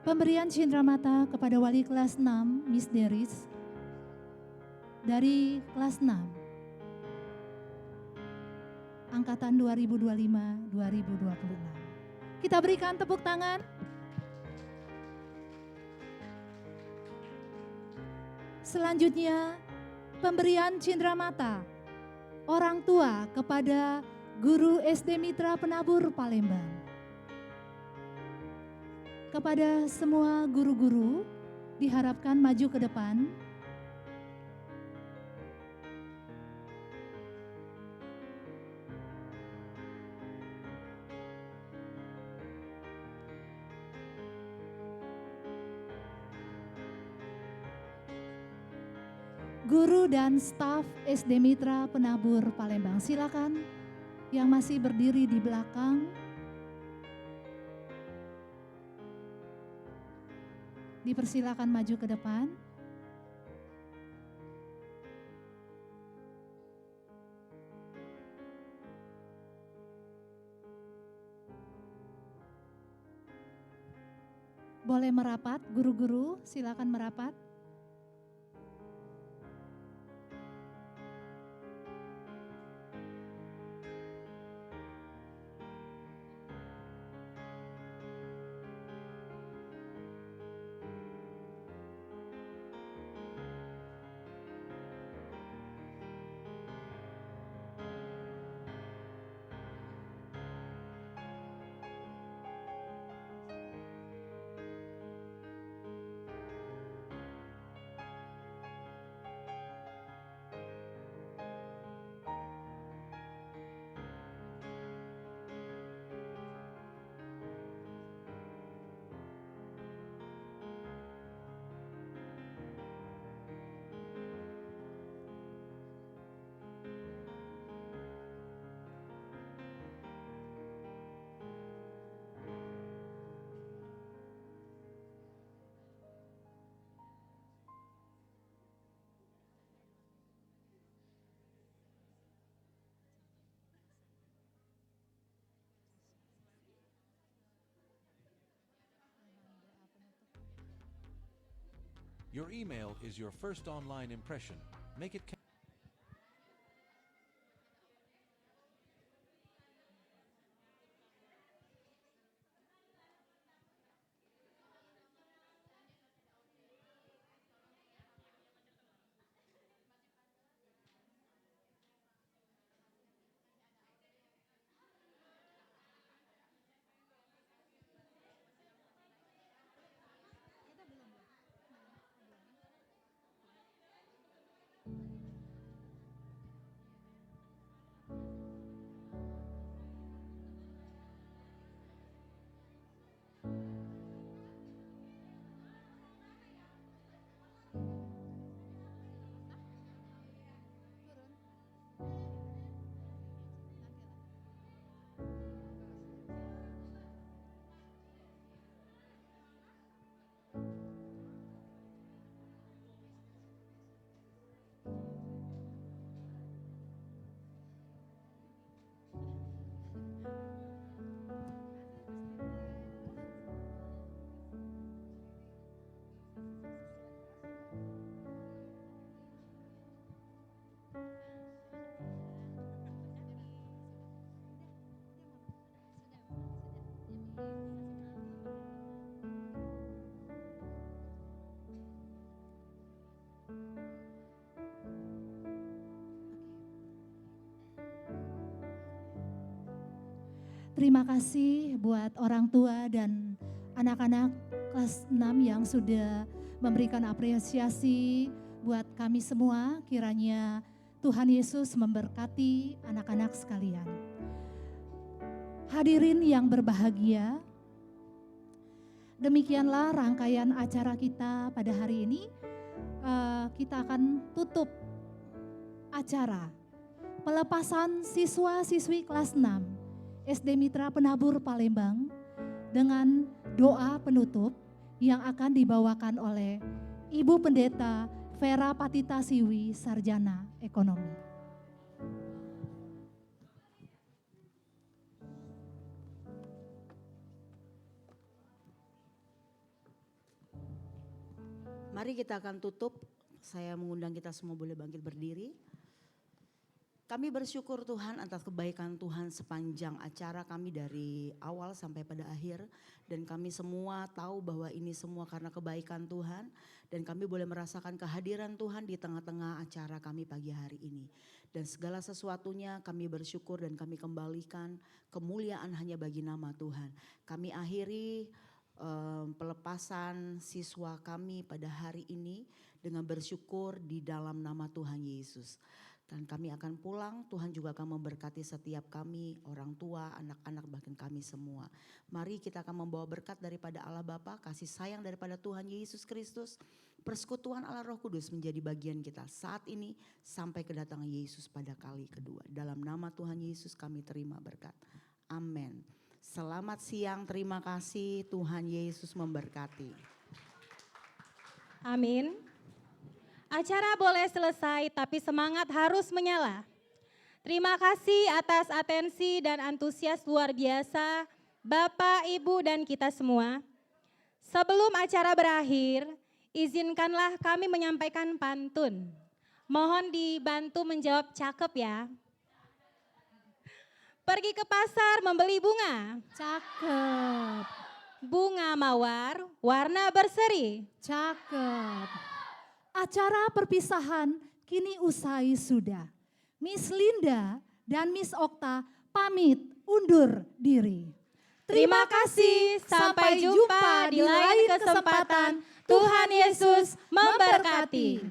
Pemberian cindera mata kepada wali kelas 6, Miss Deris, dari kelas 6, angkatan 2025-2026. Kita berikan tepuk tangan. Selanjutnya, pemberian cindera mata orang tua kepada guru SD Mitra Penabur Palembang. Kepada semua guru-guru diharapkan maju ke depan. Guru dan staf SD Mitra Penabur Palembang, silakan yang masih berdiri di belakang dipersilakan maju ke depan. Boleh merapat, guru-guru, silakan merapat. Your email is your first online impression. Make it Terima kasih buat orang tua dan anak-anak kelas 6 yang sudah memberikan apresiasi buat kami semua. Kiranya Tuhan Yesus memberkati anak-anak sekalian. Hadirin yang berbahagia, demikianlah rangkaian acara kita pada hari ini. Kita akan tutup acara pelepasan siswa-siswi kelas 6 SD Mitra Penabur Palembang dengan doa penutup yang akan dibawakan oleh Ibu Pendeta Vera Patita Siwi, Sarjana Ekonomi. Mari kita akan tutup. Saya mengundang kita semua boleh bangkit berdiri. Kami bersyukur Tuhan atas kebaikan Tuhan sepanjang acara kami dari awal sampai pada akhir. Dan kami semua tahu bahwa ini semua karena kebaikan Tuhan. Dan kami boleh merasakan kehadiran Tuhan di tengah-tengah acara kami pagi hari ini. Dan segala sesuatunya kami bersyukur dan kami kembalikan kemuliaan hanya bagi nama Tuhan. Kami akhiri pelepasan siswa kami pada hari ini dengan bersyukur di dalam nama Tuhan Yesus. Dan kami akan pulang, Tuhan juga akan memberkati setiap kami, orang tua, anak-anak, bahkan kami semua. Mari kita akan membawa berkat daripada Allah Bapa, kasih sayang daripada Tuhan Yesus Kristus, persekutuan Allah Roh Kudus menjadi bagian kita saat ini sampai kedatangan Yesus pada kali kedua. Dalam nama Tuhan Yesus kami terima berkat. Amin. Selamat siang, terima kasih, Tuhan Yesus memberkati. Amin. Acara boleh selesai tapi semangat harus menyala. Terima kasih atas atensi dan antusias luar biasa Bapak, Ibu dan kita semua. Sebelum acara berakhir, izinkanlah kami menyampaikan pantun. Mohon dibantu menjawab cakep ya. Pergi ke pasar membeli bunga. Cakep. Bunga mawar, warna berseri. Cakep. Acara perpisahan kini usai sudah. Miss Linda dan Miss Okta pamit undur diri. Terima kasih, sampai jumpa di lain kesempatan. Tuhan Yesus memberkati.